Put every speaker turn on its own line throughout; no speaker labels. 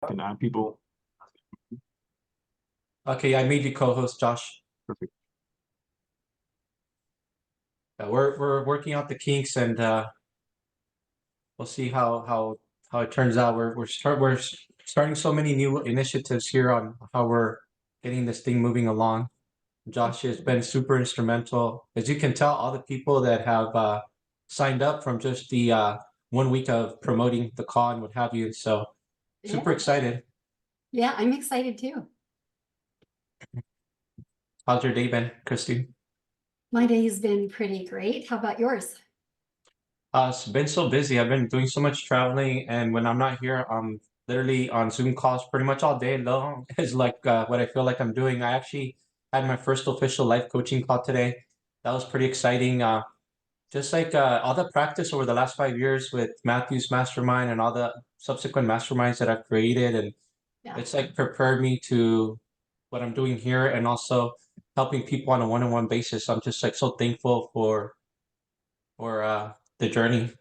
can add people.
Okay, I made you co-host, Josh.
Perfect.
We're working out the kinks, and we'll see how it turns out. We're starting so many new initiatives here on how we're getting this thing moving along. Josh has been super instrumental. As you can tell, all the people that have signed up from just the 1 week of promoting the call and what have you. So super excited.
Yeah, I'm excited too.
How's your day been, Kristy?
My day's been pretty great. How about yours?
It's been so busy. I've been doing so much traveling, and when I'm not here, I'm literally on Zoom calls pretty much all day long. Is like what I feel like I'm doing. I actually had my first official life coaching call today. That was pretty exciting. Just like all the practice over the last 5 years with Matthew's mastermind and all the subsequent masterminds that I've created, and it's like prepared me to what I'm doing here, and also helping people on a one-on-one basis. I'm just like so thankful for the journey.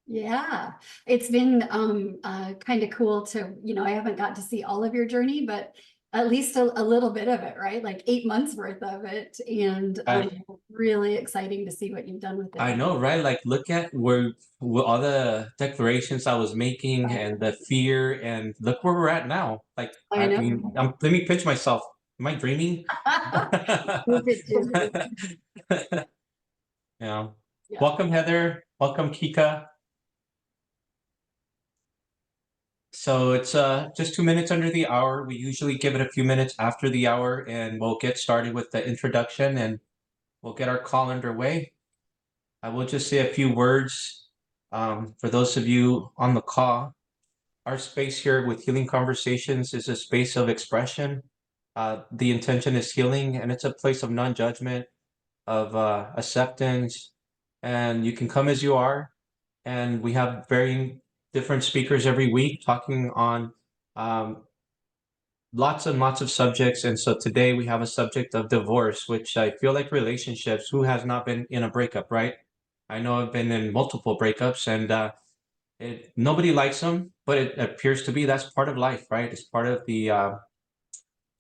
Yeah, it's been kind of cool to, I haven't got to see all of your journey, but at least a little bit of it, right? Like 8 months worth of it. And really exciting to see what you've done with it.
I know, right? Like, look at where all the declarations I was making and the fear, and look where we're at now. Like,
I know.
mean, let me pinch myself. Am I dreaming? Yeah. Welcome, Heather. Welcome, Kika. So it's just 2 minutes under the hour. We usually give it a few minutes after the hour, and we'll get started with the introduction, and we'll get our call underway. I will just say a few words for those of you on the call. Our space here with Healing Conversations is a space of expression. The intention is healing, and it's a place of non-judgment, of acceptance, and you can come as you are. And we have varying different speakers every week talking on lots and lots of subjects. And so today we have a subject of divorce, which I feel like relationships, who has not been in a breakup, right? I know I've been in multiple breakups, and nobody likes them, but it appears to be that's part of life, right? It's part of the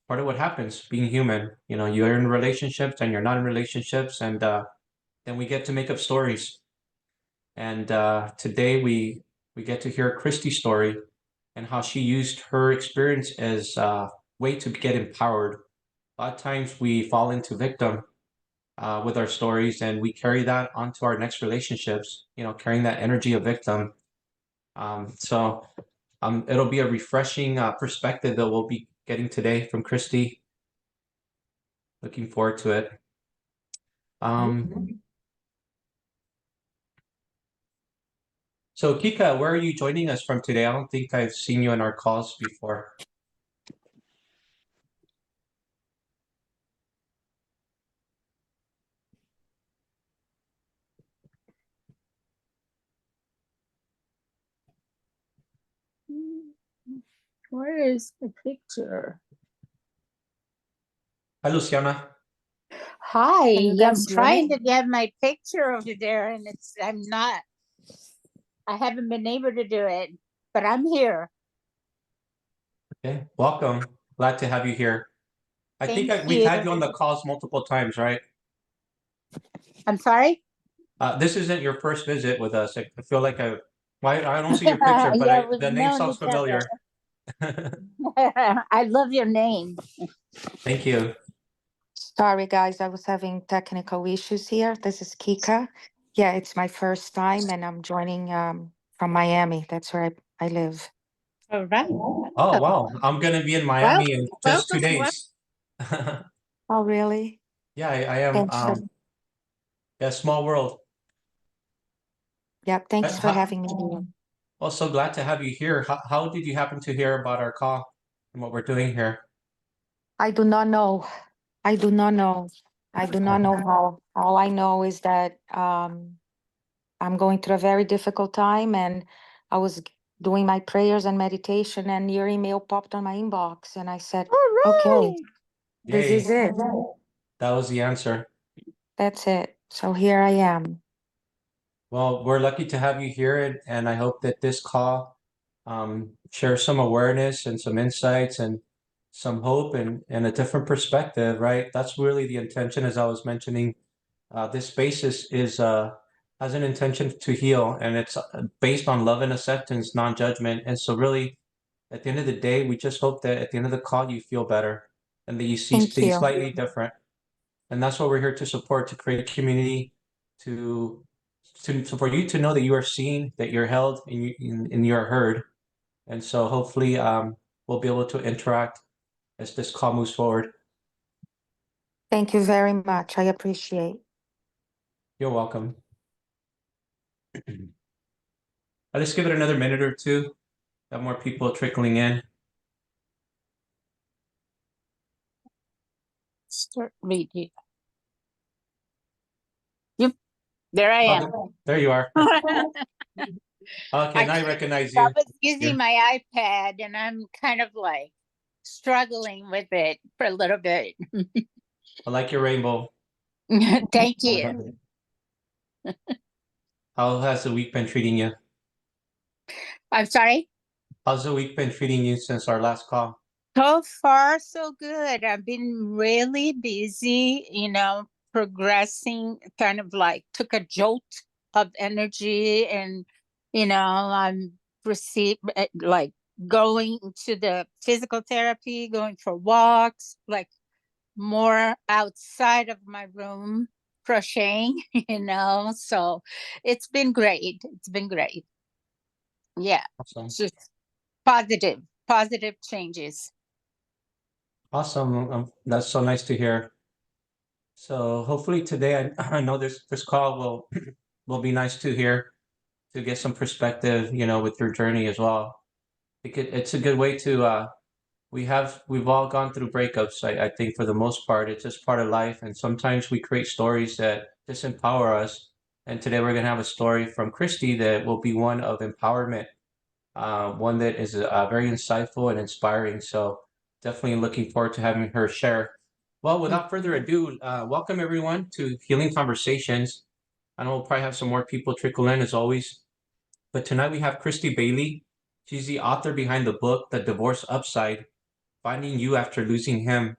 part of what happens being human. You're in relationships and you're not in relationships, and then we get to make up stories. And today we get to hear Kristy's story and how she used her experience as a way to get empowered. A lot of times we fall into victim with our stories, and we carry that onto our next relationships, carrying that energy of victim. So it'll be a refreshing perspective that we'll be getting today from Kristy. Looking forward to it. So Kika, where are you joining us from today? I don't think I've seen you in our calls before.
Where is the picture?
Hi, Luciana.
Hi, I'm trying
me?
to get my picture over there, and I haven't been able to do it, but I'm here.
Okay, welcome. Glad to have you here. I think
Thank
we've
you.
had you on the calls multiple times, right?
I'm sorry?
This isn't your first visit with us. I feel like I don't see your picture, but
Yeah,
the name sounds familiar.
I love your name.
Thank you.
Sorry, guys, I was having technical issues here. This is Kika. Yeah, it's my first time, and I'm joining from Miami. That's where I live.
All right.
Oh, wow. I'm going to be in Miami in just 2 days.
Oh, really?
Yeah, I am. Yeah, small world.
Yeah, thanks for having me here.
Well, so glad to have you here. How did you happen to hear about our call and what we're doing here?
I do not know. I do not know. I do not know how. All I know is that I'm going through a very difficult time, and I was doing my prayers and meditation, and your email popped on my inbox, and I said, okay, this is it.
That was the answer.
That's it. So here I am.
Well, we're lucky to have you here, and I hope that this call share some awareness and some insights and some hope and a different perspective, right? That's really the intention, as I was mentioning. This space is has an intention to heal, and it's based on love and acceptance, non-judgment. And so really, at the end of the day, we just hope that at the end of the call, you feel better and that you see
Thank
things
you.
slightly different. And that's what we're here to support, to create a community, to for you to know that you are seen, that you're held, and you're heard. And so hopefully we'll be able to interact as this call moves forward.
Thank you very much. I appreciate.
You're welcome. I'll just give it another minute or two. Got more people trickling in.
Start reading. Yep, there I am.
There you are. Okay, now I recognize you.
I was using my iPad and I'm kind of like struggling with it for a little bit.
I like your rainbow.
Thank you.
How has the week been treating you?
I'm sorry.
How's the week been treating you since our last call?
So far, so good. I've been really busy, progressing, kind of like took a jolt of energy and, I'm like going to the physical therapy, going for walks, like more outside of my room, crocheting, so it's been great. It's been great. Yeah.
Awesome.
It's just positive changes.
Awesome. That's so nice to hear. So hopefully today, I know this call will be nice to hear, to get some perspective, with your journey as well. It's a good way to we've all gone through breakups. I think for the most part, it's just part of life. And sometimes we create stories that just empower us. And today we're gonna have a story from Kristy that will be one of empowerment, one that is very insightful and inspiring. So definitely looking forward to having her share. Well, without further ado, welcome everyone to Healing Conversations. I know we'll probably have some more people trickle in as always, but tonight we have Kristy Bailey. She's the author behind the book, The Divorce Upside, Finding You After Losing Him.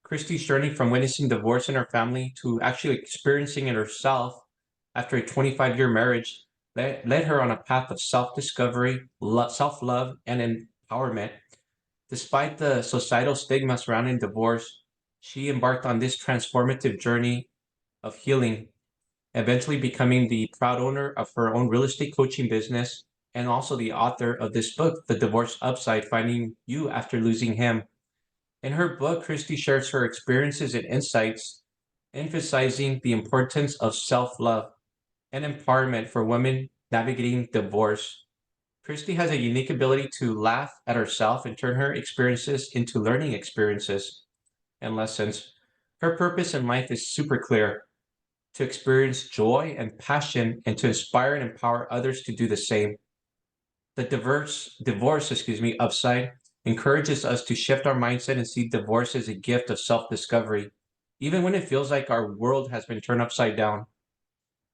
Kristy's journey from witnessing divorce in her family to actually experiencing it herself after a 25-year marriage led her on a path of self-discovery, self-love, and empowerment. Despite the societal stigma surrounding divorce, she embarked on this transformative journey of healing, eventually becoming the proud owner of her own real estate coaching business and also the author of this book, The Divorce Upside, Finding You After Losing Him. In her book, Kristy shares her experiences and insights, emphasizing the importance of self-love and empowerment for women navigating divorce. Kristy has a unique ability to laugh at herself and turn her experiences into learning experiences and lessons. Her purpose in life is super clear: to experience joy and passion and to inspire and empower others to do the same. The divorce upside encourages us to shift our mindset and see divorce as a gift of self-discovery, even when it feels like our world has been turned upside down.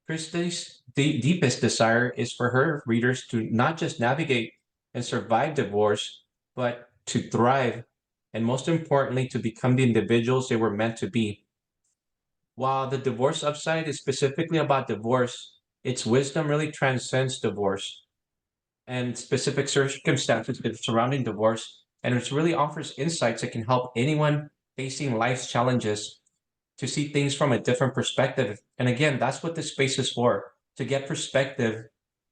Kristy's deepest desire is for her readers to not just navigate and survive divorce, but to thrive, and most importantly, to become the individuals they were meant to be. While the divorce upside is specifically about divorce, its wisdom really transcends divorce and specific circumstances surrounding divorce, and it really offers insights that can help anyone facing life's challenges to see things from a different perspective. And again, that's what this space is for: to get perspective,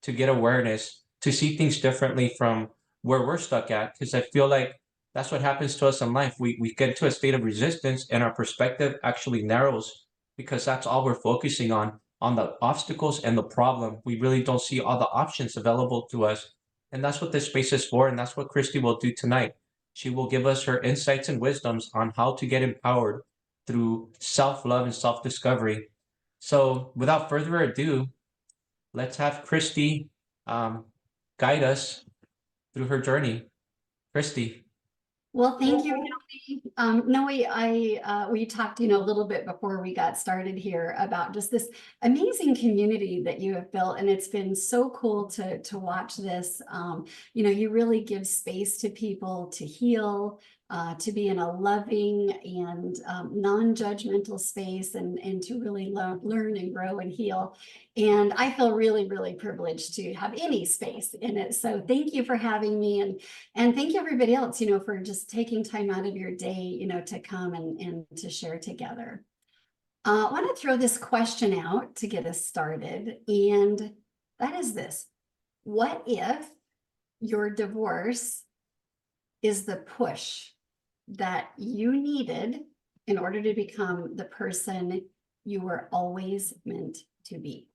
to get awareness, to see things differently from where we're stuck at. Because I feel like that's what happens to us in life. We get to a state of resistance and our perspective actually narrows because that's all we're focusing on the obstacles and the problem. We really don't see all the options available to us. And that's what this space is for. And that's what Kristy will do tonight. She will give us her insights and wisdoms on how to get empowered through self-love and self-discovery. So without further ado, let's have Kristy guide us through her journey. Kristy.
Well, thank you, Noe. We talked, a little bit before we got started here about just this amazing community that you have built, and it's been so cool to watch this. You really give space to people to heal, to be in a loving and non-judgmental space, and to really learn and grow and heal. And I feel really, really privileged to have any space in it. So thank you for having me, and thank you everybody else, for just taking time out of your day, to come and to share together. I want to throw this question out to get us started, and that is this: what if your divorce is the push that you needed in order to become the person you were always meant to be?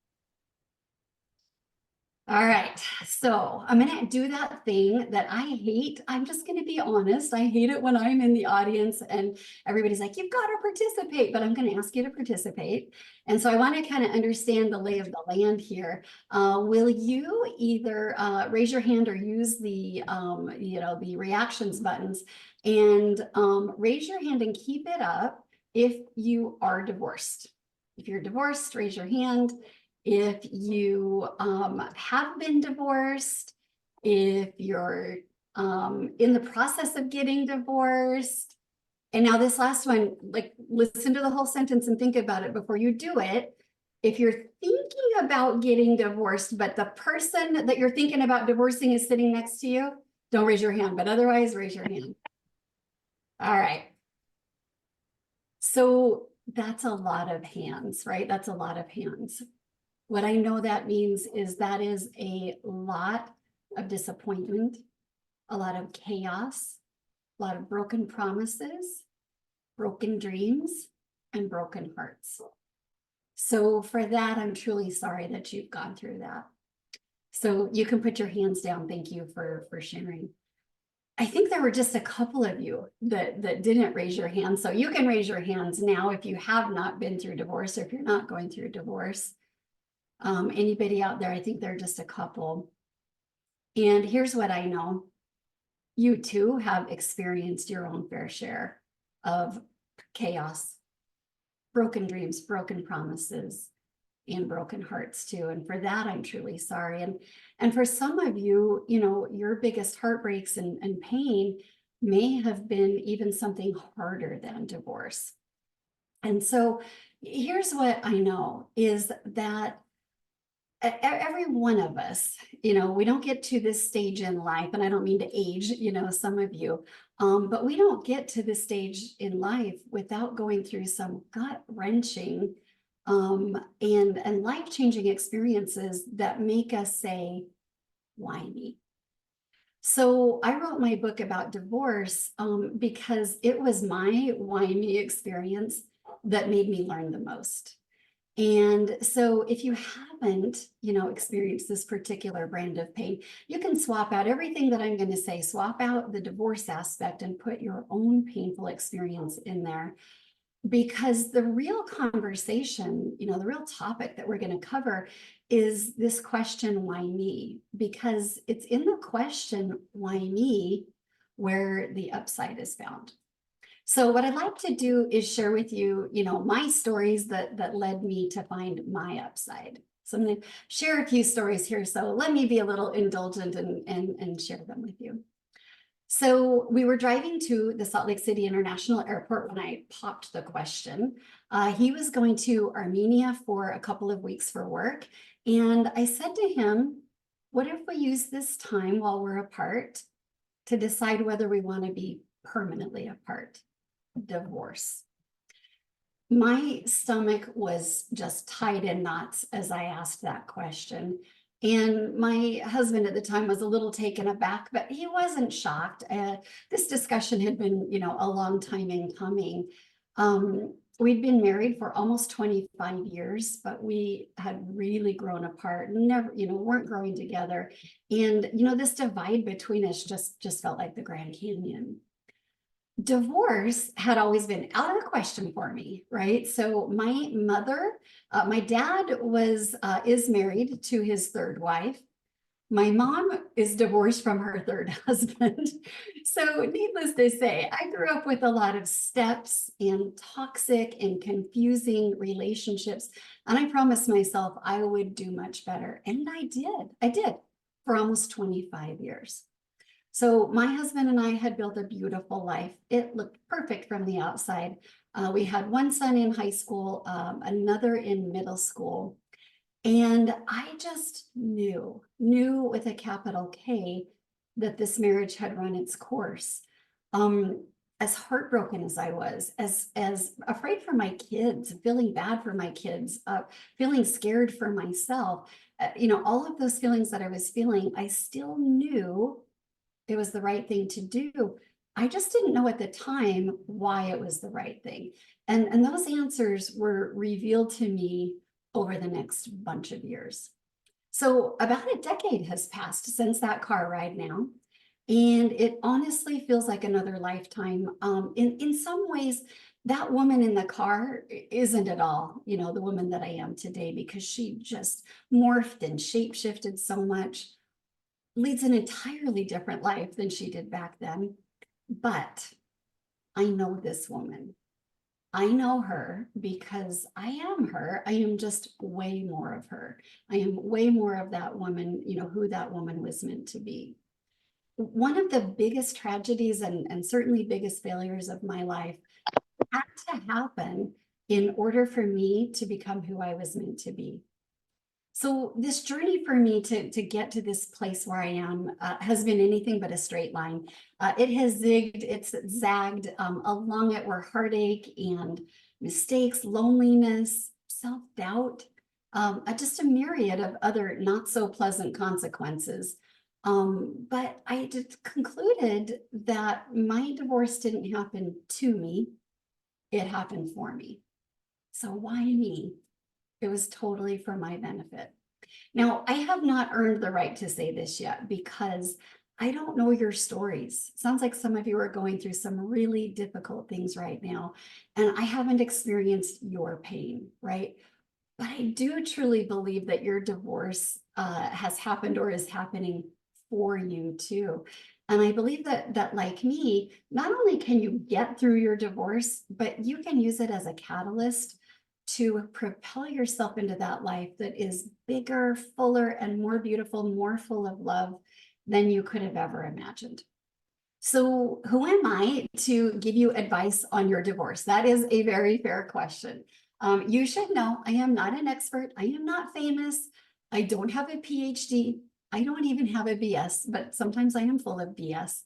All right, so I'm going to do that thing that I hate. I'm just going to be honest. I hate it when I'm in the audience and everybody's like, you've got to participate, but I'm going to ask you to participate. And so I want to kind of understand the lay of the land here. Will you either raise your hand or use the, the reactions buttons, and raise your hand and keep it up if you are divorced? If you're divorced, raise your hand. If you have been divorced, if you're in the process of getting divorced. And now this last one, like, listen to the whole sentence and think about it before you do it. If you're thinking about getting divorced, but the person that you're thinking about divorcing is sitting next to you, don't raise your hand, but otherwise raise your hand. All right. So that's a lot of hands, right? That's a lot of hands. What I know that means is that is a lot of disappointment, a lot of chaos, a lot of broken promises, broken dreams, and broken hearts. So for that, I'm truly sorry that you've gone through that. So you can put your hands down. Thank you for sharing. I think there were just a couple of you that didn't raise your hand. So you can raise your hands now if you have not been through divorce, or if you're not going through divorce. Anybody out there? I think there are just a couple. And here's what I know. You too have experienced your own fair share of chaos, broken dreams, broken promises, and broken hearts too. And for that, I'm truly sorry. And for some of you, your biggest heartbreaks and pain may have been even something harder than divorce. And so here's what I know is that every one of us, we don't get to this stage in life, and I don't mean to age, some of you, but we don't get to this stage in life without going through some gut-wrenching and life-changing experiences that make us say, why me? So I wrote my book about divorce because it was my why me experience that made me learn the most. And so if you haven't, experienced this particular brand of pain, you can swap out everything that I'm going to say, swap out the divorce aspect and put your own painful experience in there. Because the real conversation, the real topic that we're going to cover is this question, why me? Because it's in the question, why me, where the upside is found. So what I'd like to do is share with you, my stories that led me to find my upside. So I'm going to share a few stories here. So let me be a little indulgent and share them with you. So we were driving to the Salt Lake City International Airport when I popped the question. He was going to Armenia for a couple of weeks for work. And I said to him, what if we use this time while we're apart to decide whether we want to be permanently apart? Divorce. My stomach was just tied in knots as I asked that question. And my husband at the time was a little taken aback, but he wasn't shocked. This discussion had been, a long time in coming. We'd been married for almost 25 years, but we had really grown apart, never, weren't growing together. And, this divide between us just felt like the Grand Canyon. Divorce had always been out of the question for me, right? So my mother, my dad is married to his third wife. My mom is divorced from her third husband. So needless to say, I grew up with a lot of steps and toxic and confusing relationships. And I promised myself I would do much better. And I did. I did for almost 25 years. So my husband and I had built a beautiful life. It looked perfect from the outside. We had one son in high school, another in middle school. And I just knew with a capital K, that this marriage had run its course. As heartbroken as I was, as afraid for my kids, feeling bad for my kids, feeling scared for myself, all of those feelings that I was feeling, I still knew it was the right thing to do. I just didn't know at the time why it was the right thing. And those answers were revealed to me over the next bunch of years. So about a decade has passed since that car ride now. And it honestly feels like another lifetime. In some ways, that woman in the car isn't at all, the woman that I am today, because she just morphed and shape-shifted so much, leads an entirely different life than she did back then. But I know this woman. I know her because I am her. I am just way more of her. I am way more of that woman, who that woman was meant to be. One of the biggest tragedies and certainly biggest failures of my life had to happen in order for me to become who I was meant to be. So this journey for me to get to this place where I am has been anything but a straight line. It has zigged, it's zagged. Along it were heartache and mistakes, loneliness, self-doubt, just a myriad of other not so pleasant consequences. But I concluded that my divorce didn't happen to me, it happened for me. So why me? It was totally for my benefit. Now, I have not earned the right to say this yet because I don't know your stories. Sounds like some of you are going through some really difficult things right now, and I haven't experienced your pain, right? But I do truly believe that your divorce has happened or is happening for you too. And I believe that like me, not only can you get through your divorce, but you can use it as a catalyst to propel yourself into that life that is bigger, fuller, and more beautiful, more full of love than you could have ever imagined. So who am I to give you advice on your divorce? That is a very fair question. You should know I am not an expert. I am not famous. I don't have a PhD. I don't even have a BS, but sometimes I am full of BS.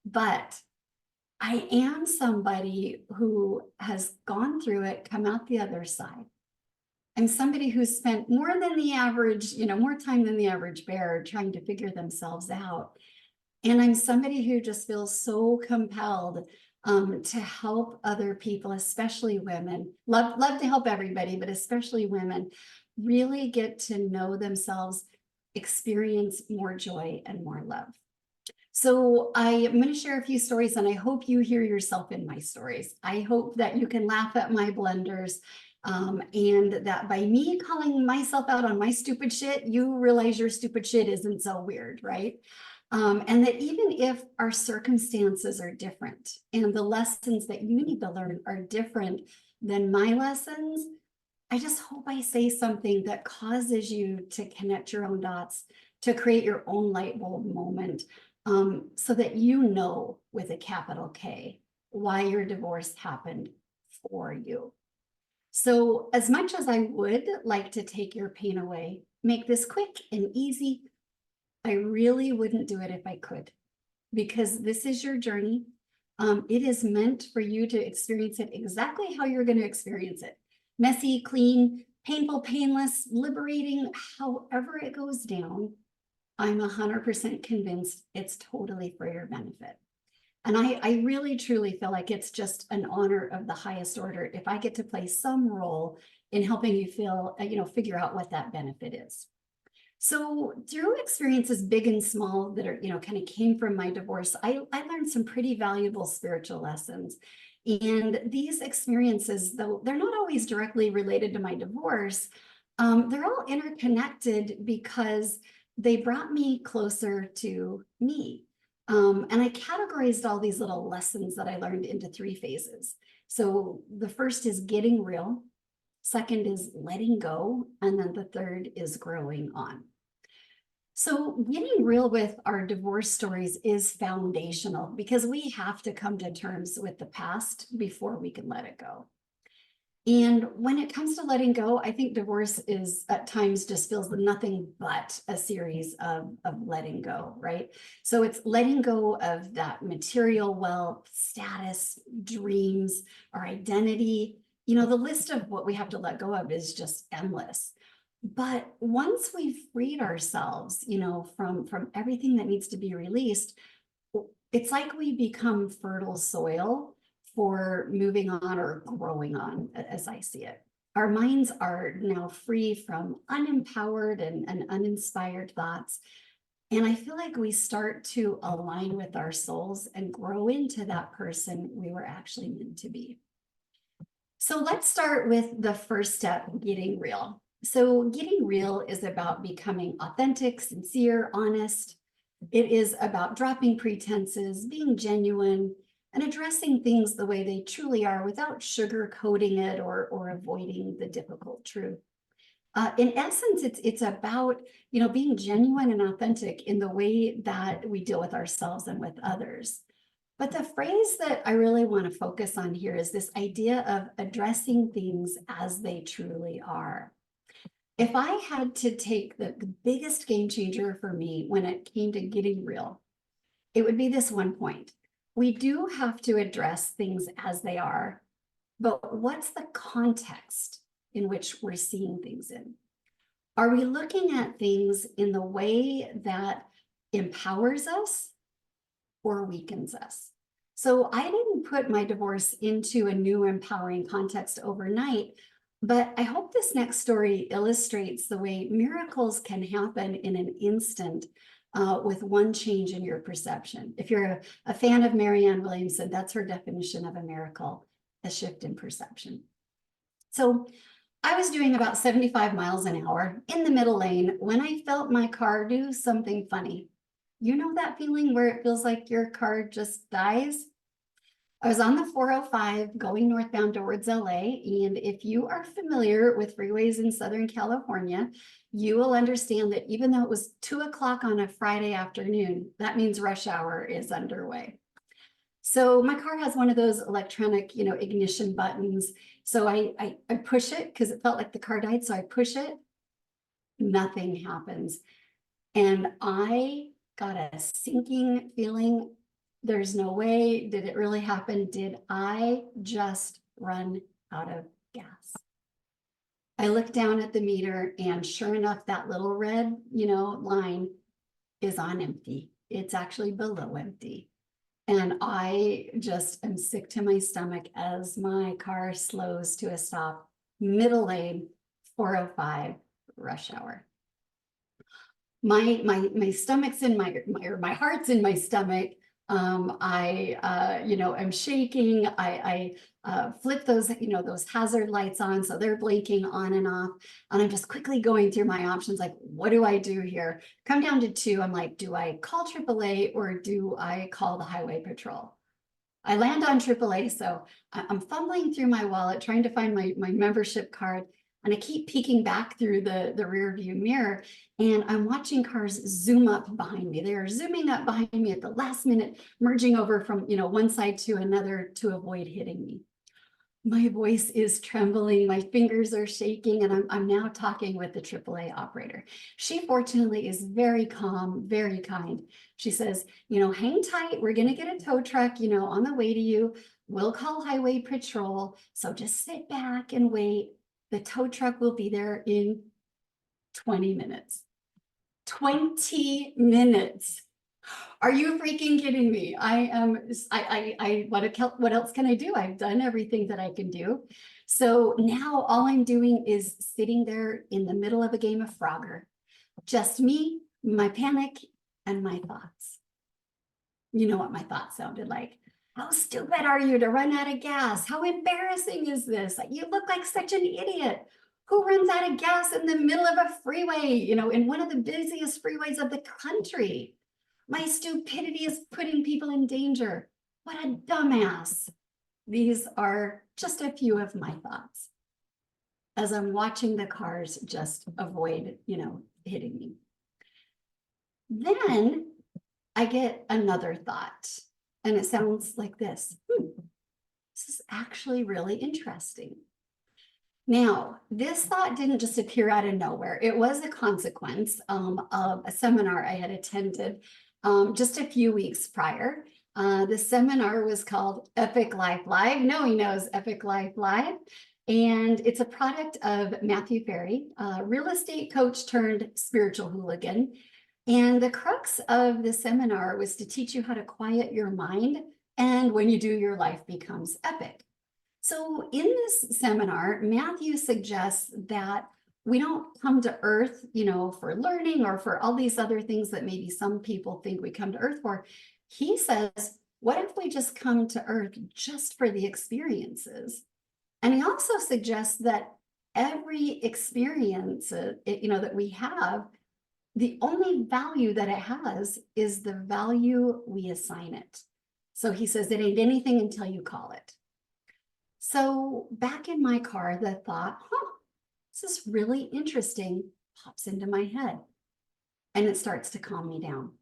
But I am somebody who has gone through it, come out the other side. I'm somebody who's spent more than the average, more time than the average bear trying to figure themselves out. And I'm somebody who just feels so compelled to help other people, especially women. Love to help everybody, but especially women, really get to know themselves, experience more joy and more love. So I am going to share a few stories, and I hope you hear yourself in my stories. I hope that you can laugh at my blunders, and that by me calling myself out on my stupid shit, you realize your stupid shit isn't so weird, right? And that even if our circumstances are different and the lessons that you need to learn are different than my lessons, I just hope I say something that causes you to connect your own dots, to create your own light bulb moment, so that you know with a capital K why your divorce happened for you. So as much as I would like to take your pain away, make this quick and easy, I really wouldn't do it if I could, because this is your journey. It is meant for you to experience it exactly how you're going to experience it. Messy, clean, painful, painless, liberating, however it goes down. I'm 100% convinced it's totally for your benefit. And I really, truly feel like it's just an honor of the highest order if I get to play some role in helping you feel, figure out what that benefit is. So through experiences big and small that are, kind of came from my divorce, I learned some pretty valuable spiritual lessons. And these experiences, though they're not always directly related to my divorce, they're all interconnected because they brought me closer to me. And I categorized all these little lessons that I learned into 3 phases. So the first is getting real, second is letting go, and then the third is growing on. So getting real with our divorce stories is foundational because we have to come to terms with the past before we can let it go. And when it comes to letting go, I think divorce is at times just feels nothing but a series of letting go, right? So it's letting go of that material wealth, status, dreams, our identity. You know, the list of what we have to let go of is just endless. But once we've freed ourselves, you know, from everything that needs to be released, it's like we become fertile soil for moving on or growing on, as I see it. Our minds are now free from unempowered and uninspired thoughts. And I feel like we start to align with our souls and grow into that person we were actually meant to be. So let's start with the first step, getting real. So getting real is about becoming authentic, sincere, honest. It is about dropping pretenses, being genuine, and addressing things the way they truly are without sugarcoating it or avoiding the difficult truth. In essence, it's about, you know, being genuine and authentic in the way that we deal with ourselves and with others. But the phrase that I really want to focus on here is this idea of addressing things as they truly are. If I had to take the biggest game changer for me when it came to getting real, it would be this one point. We do have to address things as they are, but what's the context in which we're seeing things in? Are we looking at things in the way that empowers us or weakens us? So I didn't put my divorce into a new empowering context overnight, but I hope this next story illustrates the way miracles can happen in an instant with one change in your perception. If you're a fan of Marianne Williamson, that's her definition of a miracle, a shift in perception. So I was doing about 75 miles an hour in the middle lane when I felt my car do something funny. You know that feeling where it feels like your car just dies? I was on the 405 going northbound towards LA, and if you are familiar with freeways in Southern California, you will understand that even though it was 2 o'clock on a Friday afternoon, that means rush hour is underway. So my car has one of those electronic, you know, ignition buttons. So I push it because it felt like the car died. So I push it, nothing happens. And I got a sinking feeling. There's no way. Did it really happen? Did I just run out of gas? I looked down at the meter and sure enough, that little red, you know, line is on empty. It's actually below empty. And I just am sick to my stomach as my car slows to a stop, middle lane, 405, rush hour. My stomach's in my heart's in my stomach. You know, I'm shaking. I flip those, you know, those hazard lights on. So they're blinking on and off. And I'm just quickly going through my options. Like, what do I do here? Come down to 2. I'm like, do I call AAA or do I call the highway patrol? I land on AAA. So I'm fumbling through my wallet, trying to find my membership card. And I keep peeking back through the rear view mirror and I'm watching cars zoom up behind me. They are zooming up behind me at the last minute, merging over from, you know, one side to another to avoid hitting me. My voice is trembling, my fingers are shaking, and I'm now talking with the AAA operator. She fortunately is very calm, very kind. She says, you know, hang tight, we're gonna get a tow truck, you know, on the way to you. We'll call highway patrol, so just sit back and wait. The tow truck will be there in 20 minutes. 20 minutes. Are you freaking kidding me? What else can I do? I've done everything that I can do. So now all I'm doing is sitting there in the middle of a game of Frogger. Just me, my panic, and my thoughts. You know what my thoughts sounded like. How stupid are you to run out of gas? How embarrassing is this? You look like such an idiot. Who runs out of gas in the middle of a freeway, you know, in one of the busiest freeways of the country? My stupidity is putting people in danger. What a dumbass. These are just a few of my thoughts as I'm watching the cars just avoid, you know, hitting me. Then I get another thought, and it sounds like this. This is actually really interesting. Now, this thought didn't just appear out of nowhere. It was a consequence of a seminar I had attended just a few weeks prior. The seminar was called Epic Life Live. No, he knows Epic Life Live. And it's a product of Matthew Ferry, real estate coach turned spiritual hooligan. And the crux of the seminar was to teach you how to quiet your mind. And when you do, your life becomes epic. So in this seminar, Matthew suggests that we don't come to Earth, you know, for learning or for all these other things that maybe some people think we come to Earth for. He says, what if we just come to Earth just for the experiences? And he also suggests that every experience, you know, that we have, the only value that it has is the value we assign it. So he says it ain't anything until you call it. So back in my car, the thought, this is really interesting, pops into my head. And it starts to calm me down.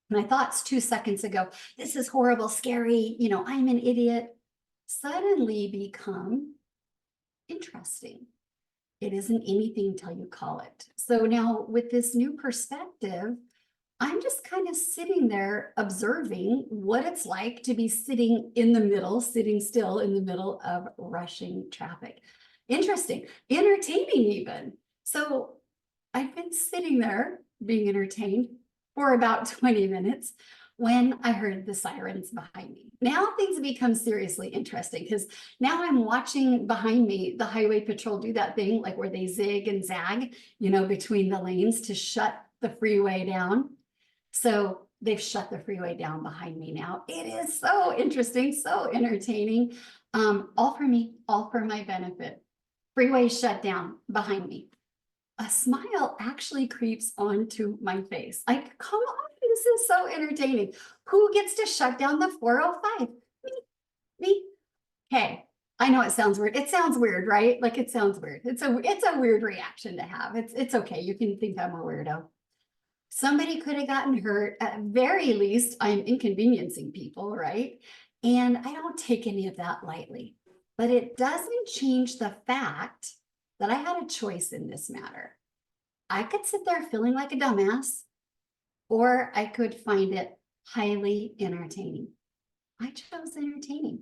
My thoughts 2 seconds ago, this is horrible, scary, you know, I'm an idiot, suddenly become interesting. It isn't anything till you call it. So now with this new perspective, I'm just kind of sitting there observing what it's like to be sitting in the middle, sitting still in the middle of rushing traffic. Interesting, entertaining even. So I've been sitting there being entertained for about 20 minutes when I heard the sirens behind me. Now things become seriously interesting because now I'm watching behind me the highway patrol do that thing like where they zig and zag, you know, between the lanes to shut the freeway down. So they've shut the freeway down behind me now. It is so interesting, so entertaining. All for me, all for my benefit. Freeway shut down behind me. A smile actually creeps onto my face. Like, come on, this is so entertaining. Who gets to shut down the 405? Me. Hey, I know it sounds weird. It sounds weird, right? Like it sounds weird. It's a weird reaction to have. It's okay. You can think I'm a weirdo. Somebody could have gotten hurt. At very least, I'm inconveniencing people, right? And I don't take any of that lightly. But it doesn't change the fact that I had a choice in this matter. I could sit there feeling like a dumbass, or I could find it highly entertaining. I chose entertaining.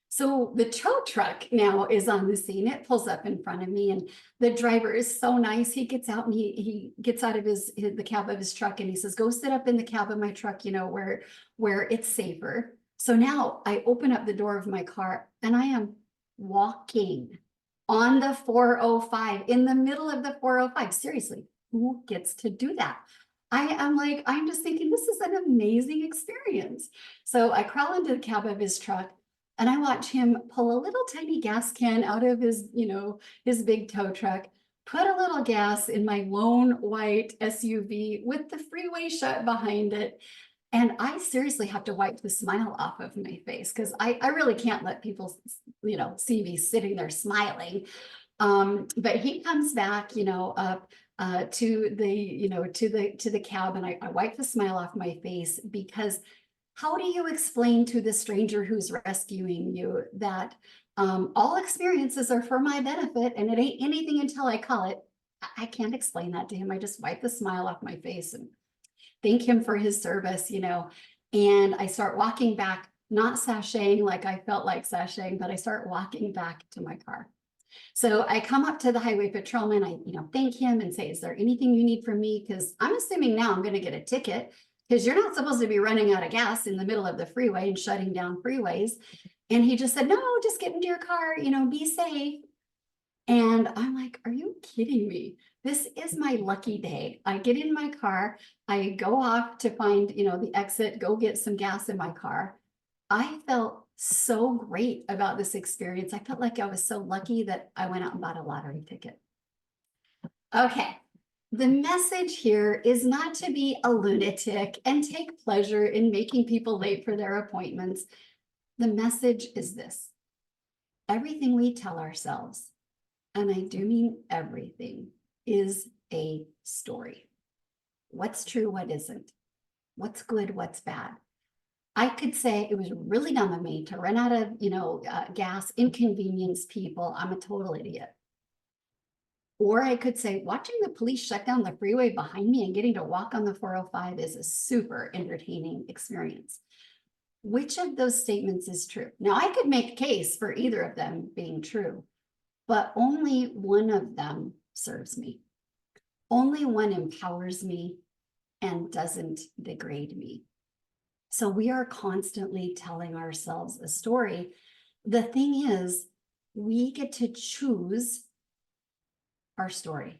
So the tow truck now is on the scene. It pulls up in front of me, and the driver is so nice. He gets out and he gets out of the cab of his truck, and he says, "Go sit up in the cab of my truck, you know, where it's safer." So now I open up the door of my car, and I am walking on the 405 in the middle of the 405. Seriously, who gets to do that? I'm just thinking this is an amazing experience. So I crawl into the cab of his truck. And I watch him pull a little tiny gas can out of his, you know, his big tow truck, put a little gas in my lone white SUV with the freeway shut behind it. And I seriously have to wipe the smile off of my face because I really can't let people, you know, see me sitting there smiling. But he comes back, you know, up to the, you know, to the cab, and I wipe the smile off my face because how do you explain to the stranger who's rescuing you that all experiences are for my benefit and it ain't anything until I call it? I can't explain that to him. I just wipe the smile off my face and thank him for his service, you know, and I start walking back, not sashaying like I felt like sashaying, but I start walking back to my car. So I come up to the highway patrolman, I, you know, thank him and say, is there anything you need from me? Because I'm assuming now I'm going to get a ticket because you're not supposed to be running out of gas in the middle of the freeway and shutting down freeways. And he just said, no, just get into your car, you know, be safe. And I'm like, are you kidding me? This is my lucky day. I get in my car, I go off to find, you know, the exit, go get some gas in my car. I felt so great about this experience. I felt like I was so lucky that I went out and bought a lottery ticket. Okay. The message here is not to be a lunatic and take pleasure in making people late for their appointments. The message is this: everything we tell ourselves, and I do mean everything, is a story. What's true, what isn't? What's good, what's bad? I could say it was really dumb of me to run out of, gas, inconvenience people. I'm a total idiot. Or I could say watching the police shut down the freeway behind me and getting to walk on the 405 is a super entertaining experience. Which of those statements is true? Now, I could make a case for either of them being true, but only one of them serves me. Only one empowers me and doesn't degrade me. So we are constantly telling ourselves a story. The thing is, we get to choose our story.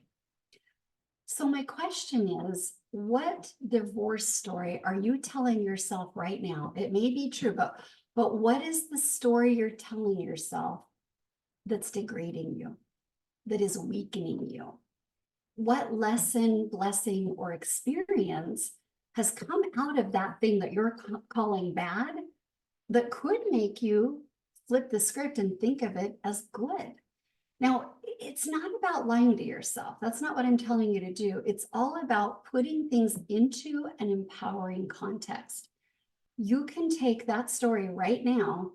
So my question is, what divorce story are you telling yourself right now? It may be true, but what is the story you're telling yourself that's degrading you, that is weakening you? What lesson, blessing, or experience has come out of that thing that you're calling bad that could make you flip the script and think of it as good? Now, it's not about lying to yourself. That's not what I'm telling you to do. It's all about putting things into an empowering context. You can take that story right now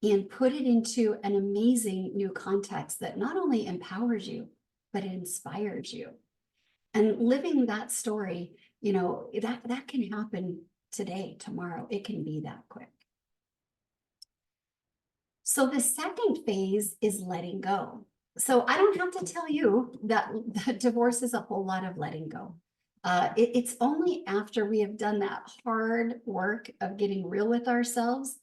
and put it into an amazing new context that not only empowers you, but it inspires you. And living that story, that can happen today, tomorrow. It can be that quick. So the second phase is letting go. So I don't have to tell you that divorce is a whole lot of letting go. It's only after we have done that hard work of getting real with ourselves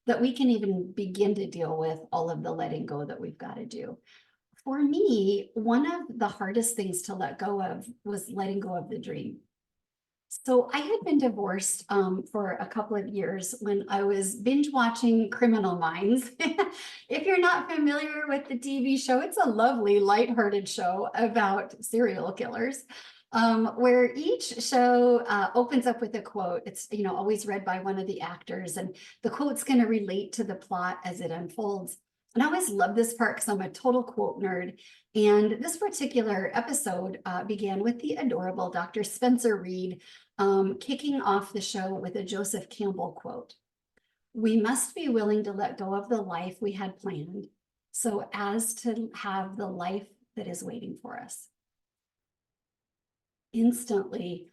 that we can even begin to deal with all of the letting go that we've got to do. For me, one of the hardest things to let go of was letting go of the dream. So I had been divorced for a couple of years when I was binge watching Criminal Minds. If you're not familiar with the TV show, it's a lovely, lighthearted show about serial killers, where each show opens up with a quote. It's always read by one of the actors, and the quote's going to relate to the plot as it unfolds. And I always love this part because I'm a total quote nerd. And this particular episode began with the adorable Dr. Spencer Reed kicking off the show with a Joseph Campbell quote: "We must be willing to let go of the life we had planned so as to have the life that is waiting for us." Instantly,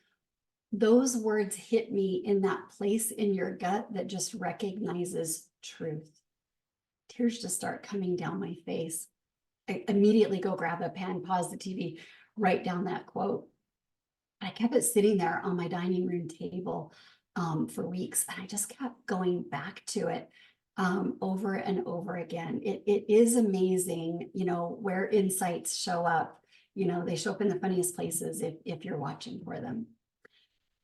those words hit me in that place in your gut that just recognizes truth. Tears just start coming down my face. I immediately go grab a pen, pause the TV, write down that quote. I kept it sitting there on my dining room table for weeks, and I just kept going back to it over and over again. It is amazing, where insights show up. They show up in the funniest places if you're watching for them.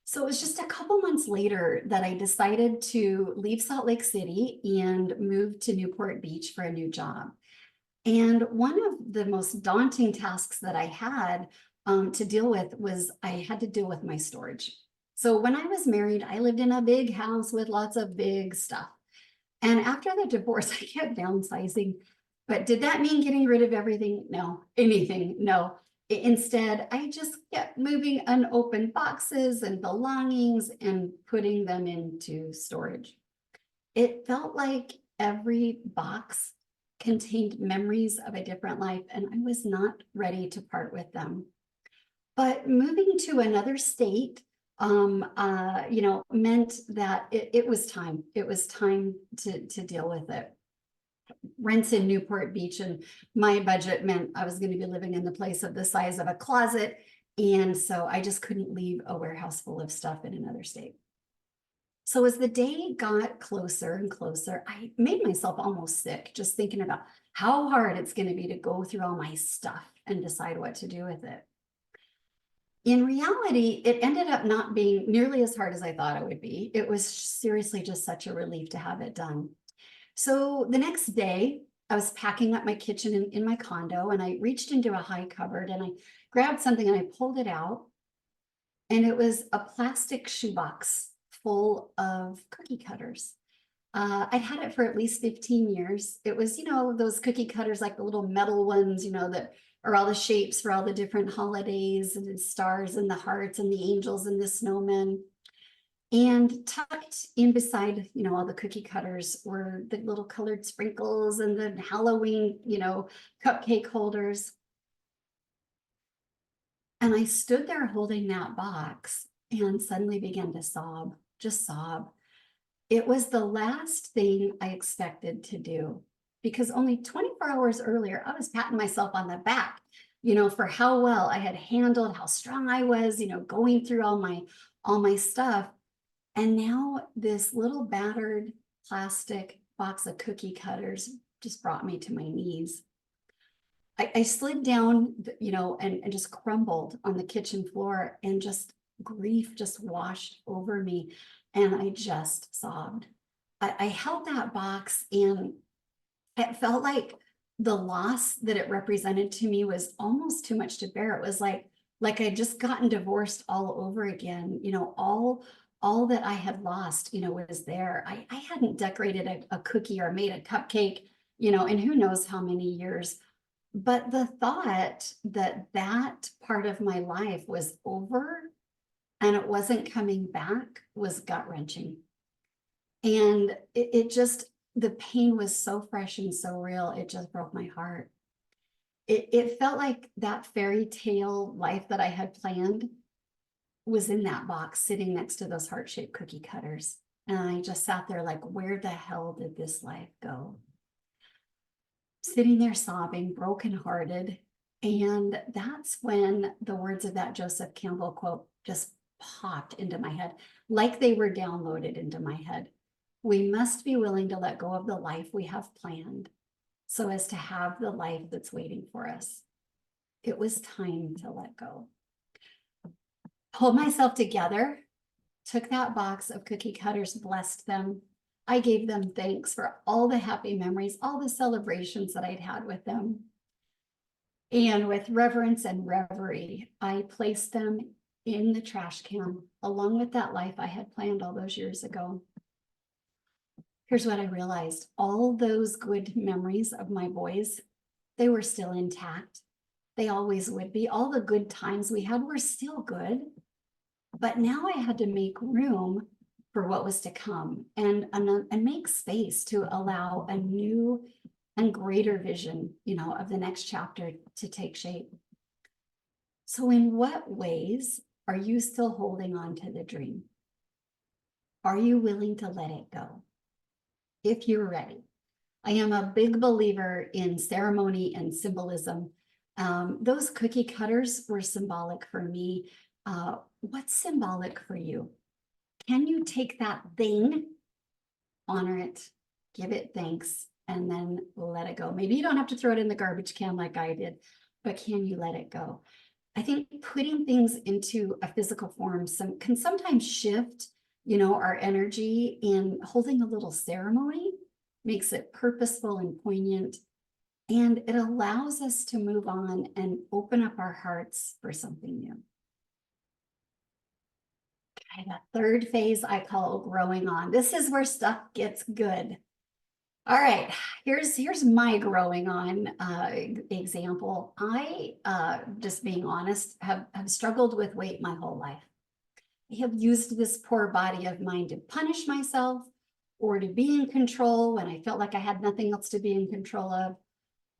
So it was just a couple months later that I decided to leave Salt Lake City and move to Newport Beach for a new job. And one of the most daunting tasks that I had to deal with was I had to deal with my storage. So when I was married, I lived in a big house with lots of big stuff. And after the divorce, I kept downsizing. But did that mean getting rid of everything? No. Anything? No. Instead, I just kept moving unopened boxes and belongings and putting them into storage. It felt like every box contained memories of a different life, and I was not ready to part with them. But moving to another state, meant that it was time. It was time to deal with it. Rents in Newport Beach and my budget meant I was going to be living in the place of the size of a closet. And so I just couldn't leave a warehouse full of stuff in another state. So as the day got closer and closer, I made myself almost sick just thinking about how hard it's going to be to go through all my stuff and decide what to do with it. In reality, it ended up not being nearly as hard as I thought it would be. It was seriously just such a relief to have it done. So the next day, I was packing up my kitchen in my condo, and I reached into a high cupboard and I grabbed something and I pulled it out. And it was a plastic shoebox full of cookie cutters. I'd had it for at least 15 years. It was, those cookie cutters, like the little metal ones, that are all the shapes for all the different holidays and the stars and the hearts and the angels and the snowmen. And tucked in beside, all the cookie cutters were the little colored sprinkles and the Halloween, cupcake holders. And I stood there holding that box and suddenly began to sob, just sob. It was the last thing I expected to do, because only 24 hours earlier, I was patting myself on the back, for how well I had handled, how strong I was, going through all my stuff. And now this little battered plastic box of cookie cutters just brought me to my knees. I slid down, and just crumbled on the kitchen floor, and just grief just washed over me. And I just sobbed. I held that box, and it felt like the loss that it represented to me was almost too much to bear. It was like I'd just gotten divorced all over again. All that I had lost, was there. I hadn't decorated a cookie or made a cupcake, in who knows how many years. But the thought that part of my life was over and it wasn't coming back was gut-wrenching. And it just, the pain was so fresh and so real, it just broke my heart. It felt like that fairy tale life that I had planned was in that box sitting next to those heart-shaped cookie cutters. And I just sat there like, where the hell did this life go? Sitting there sobbing, brokenhearted. And that's when the words of that Joseph Campbell quote just popped into my head, like they were downloaded into my head. We must be willing to let go of the life we have planned so as to have the life that's waiting for us. It was time to let go. Pulled myself together, took that box of cookie cutters, blessed them. I gave them thanks for all the happy memories, all the celebrations that I'd had with them. And with reverence and reverie, I placed them in the trash can, along with that life I had planned all those years ago. Here's what I realized. All those good memories of my boys, they were still intact. They always would be. All the good times we had were still good. But now I had to make room for what was to come, and make space to allow a new and greater vision, of the next chapter to take shape. So in what ways are you still holding on to the dream? Are you willing to let it go? If you're ready. I am a big believer in ceremony and symbolism. Those cookie cutters were symbolic for me. What's symbolic for you? Can you take that thing, honor it, give it thanks, and then let it go? Maybe you don't have to throw it in the garbage can like I did, but can you let it go? I think putting things into a physical form can sometimes shift, our energy, and holding a little ceremony makes it purposeful and poignant, and it allows us to move on and open up our hearts for something new. Okay, the third phase I call growing on. This is where stuff gets good. All right, here's my growing on example. I, just being honest, have struggled with weight my whole life. I have used this poor body of mine to punish myself or to be in control when I felt like I had nothing else to be in control of,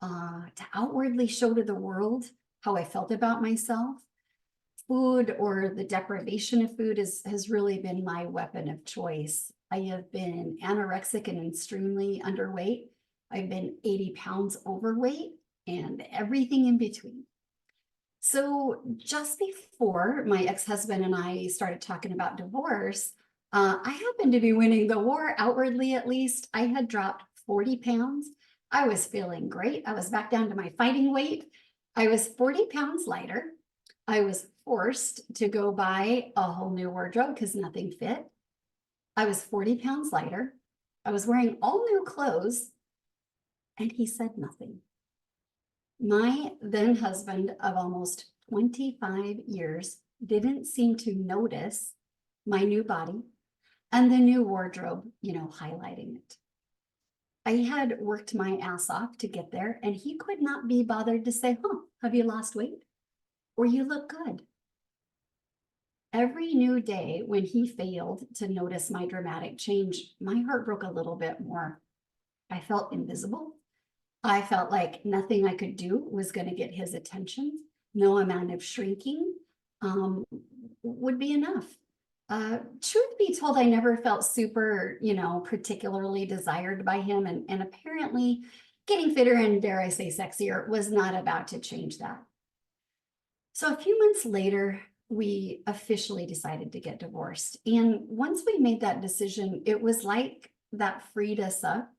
to outwardly show to the world how I felt about myself. Food, or the deprivation of food, has really been my weapon of choice. I have been anorexic and extremely underweight. I've been 80 pounds overweight and everything in between. So just before my ex-husband and I started talking about divorce, I happened to be winning the war, outwardly at least. I had dropped 40 pounds. I was feeling great. I was back down to my fighting weight. I was 40 pounds lighter. I was forced to go buy a whole new wardrobe because nothing fit. I was 40 pounds lighter. I was wearing all new clothes, and he said nothing. My then husband of almost 25 years didn't seem to notice my new body and the new wardrobe, highlighting it. I had worked my ass off to get there, and he could not be bothered to say, have you lost weight? Or you look good. Every new day when he failed to notice my dramatic change, my heart broke a little bit more. I felt invisible. I felt like nothing I could do was going to get his attention. No amount of shrinking would be enough. Truth be told, I never felt super, particularly desired by him. And apparently getting fitter and, dare I say, sexier was not about to change that. So a few months later, we officially decided to get divorced. And once we made that decision, it was like that freed us up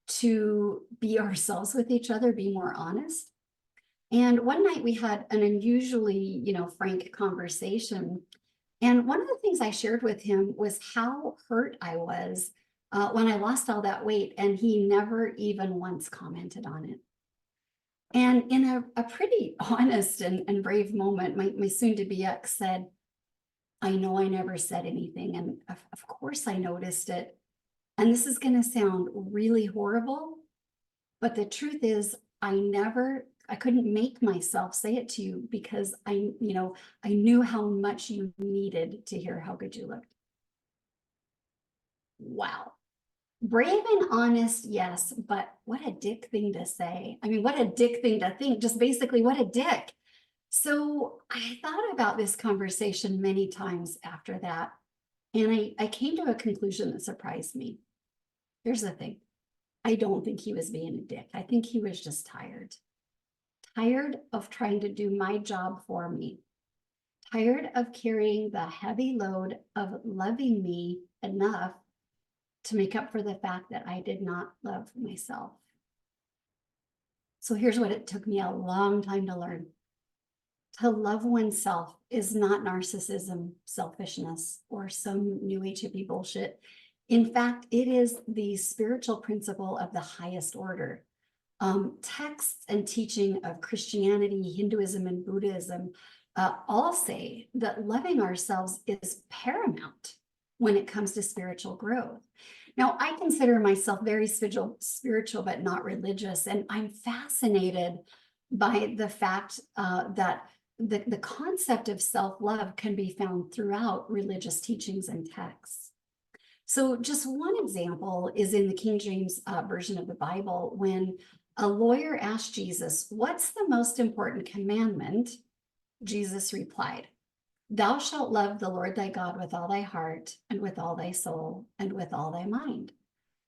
to be ourselves with each other, be more honest. And one night we had an unusually, frank conversation. And one of the things I shared with him was how hurt I was when I lost all that weight, and he never even once commented on it. And in a pretty honest and brave moment, my soon-to-be ex said, I know I never said anything, and of course I noticed it. And this is going to sound really horrible, but the truth is I couldn't make myself say it to you because I knew how much you needed to hear how good you looked. Wow. Brave and honest, yes, but what a dick thing to say. I mean, what a dick thing to think, just basically what a dick. So I thought about this conversation many times after that, and I came to a conclusion that surprised me. Here's the thing. I don't think he was being a dick. I think he was just tired. Tired of trying to do my job for me. Tired of carrying the heavy load of loving me enough to make up for the fact that I did not love myself. So here's what it took me a long time to learn. To love oneself is not narcissism, selfishness, or some new age hippie bullshit. In fact, it is the spiritual principle of the highest order. Texts and teaching of Christianity, Hinduism, and Buddhism all say that loving ourselves is paramount when it comes to spiritual growth. Now, I consider myself very spiritual, but not religious, and I'm fascinated by the fact that the concept of self-love can be found throughout religious teachings and texts. So just one example is in the King James version of the Bible, when a lawyer asked Jesus, what's the most important commandment? Jesus replied, thou shalt love the Lord thy God with all thy heart and with all thy soul and with all thy mind.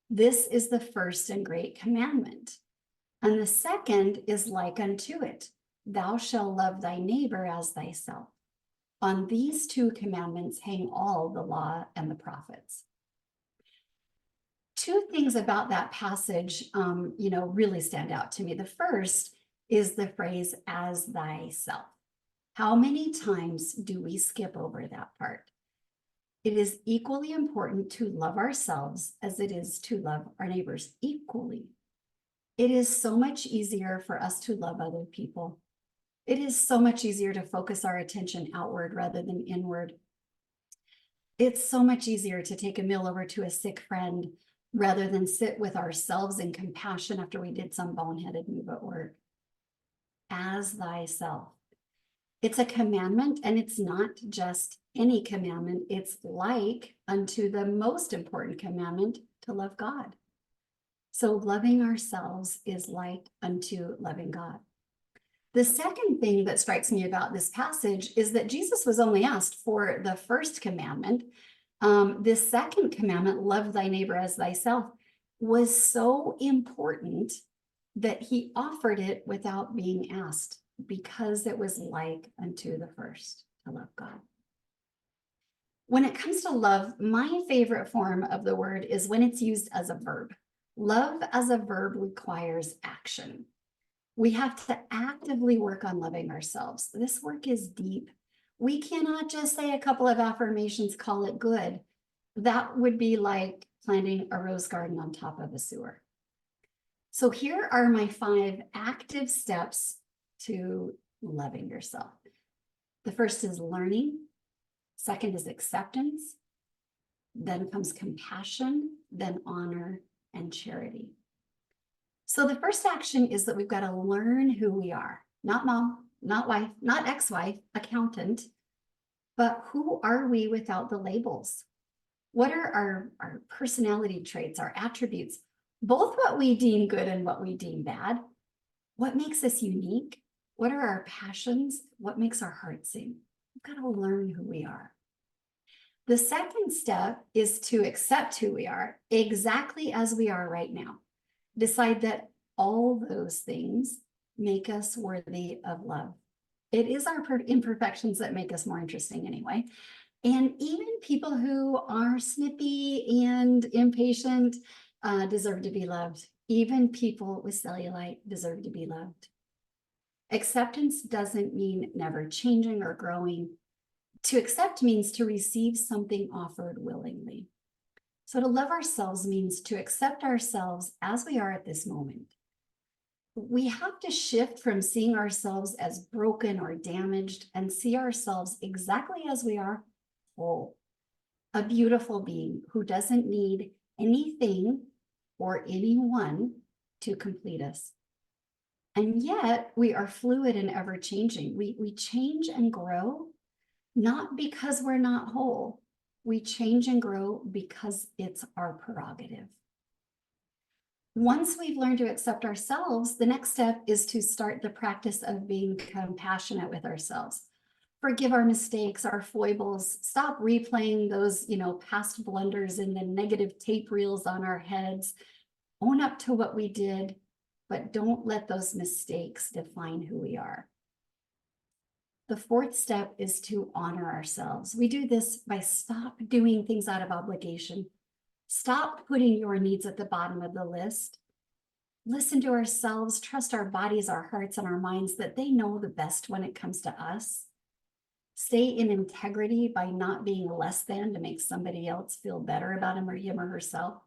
This is the first and great commandment. And the second is like unto it. Thou shalt love thy neighbor as thyself. On these two commandments hang all the law and the prophets. Two things about that passage, really stand out to me. The first is the phrase as thyself. How many times do we skip over that part? It is equally important to love ourselves as it is to love our neighbors equally. It is so much easier for us to love other people. It is so much easier to focus our attention outward rather than inward. It's so much easier to take a meal over to a sick friend rather than sit with ourselves in compassion after we did some boneheaded move at work. As thyself. It's a commandment, and it's not just any commandment. It's like unto the most important commandment, to love God. So loving ourselves is like unto loving God. The second thing that strikes me about this passage is that Jesus was only asked for the first commandment. This second commandment, love thy neighbor as thyself, was so important that he offered it without being asked, because it was like unto the first, to love God. When it comes to love, my favorite form of the word is when it's used as a verb. Love as a verb requires action. We have to actively work on loving ourselves. This work is deep. We cannot just say a couple of affirmations, call it good. That would be like planting a rose garden on top of a sewer. So here are my 5 active steps to loving yourself. The first is learning. Second is acceptance. Then comes compassion, then honor and charity. So the first action is that we've got to learn who we are, not mom, not wife, not ex-wife, accountant, but who are we without the labels? What are our personality traits, our attributes, both what we deem good and what we deem bad? What makes us unique? What are our passions? What makes our heart sing? We've got to learn who we are. The second step is to accept who we are exactly as we are right now. Decide that all those things make us worthy of love. It is our imperfections that make us more interesting anyway. And even people who are snippy and impatient deserve to be loved. Even people with cellulite deserve to be loved. Acceptance doesn't mean never changing or growing. To accept means to receive something offered willingly. So to love ourselves means to accept ourselves as we are at this moment. We have to shift from seeing ourselves as broken or damaged and see ourselves exactly as we are, whole. A beautiful being who doesn't need anything or anyone to complete us. And yet we are fluid and ever changing. We change and grow, not because we're not whole. We change and grow because it's our prerogative. Once we've learned to accept ourselves, the next step is to start the practice of being compassionate with ourselves. Forgive our mistakes, our foibles, stop replaying those, past blunders and the negative tape reels on our heads. Own up to what we did, but don't let those mistakes define who we are. The fourth step is to honor ourselves. We do this by stop doing things out of obligation. Stop putting your needs at the bottom of the list. Listen to ourselves, trust our bodies, our hearts, and our minds that they know the best when it comes to us. Stay in integrity by not being less than to make somebody else feel better about him or herself.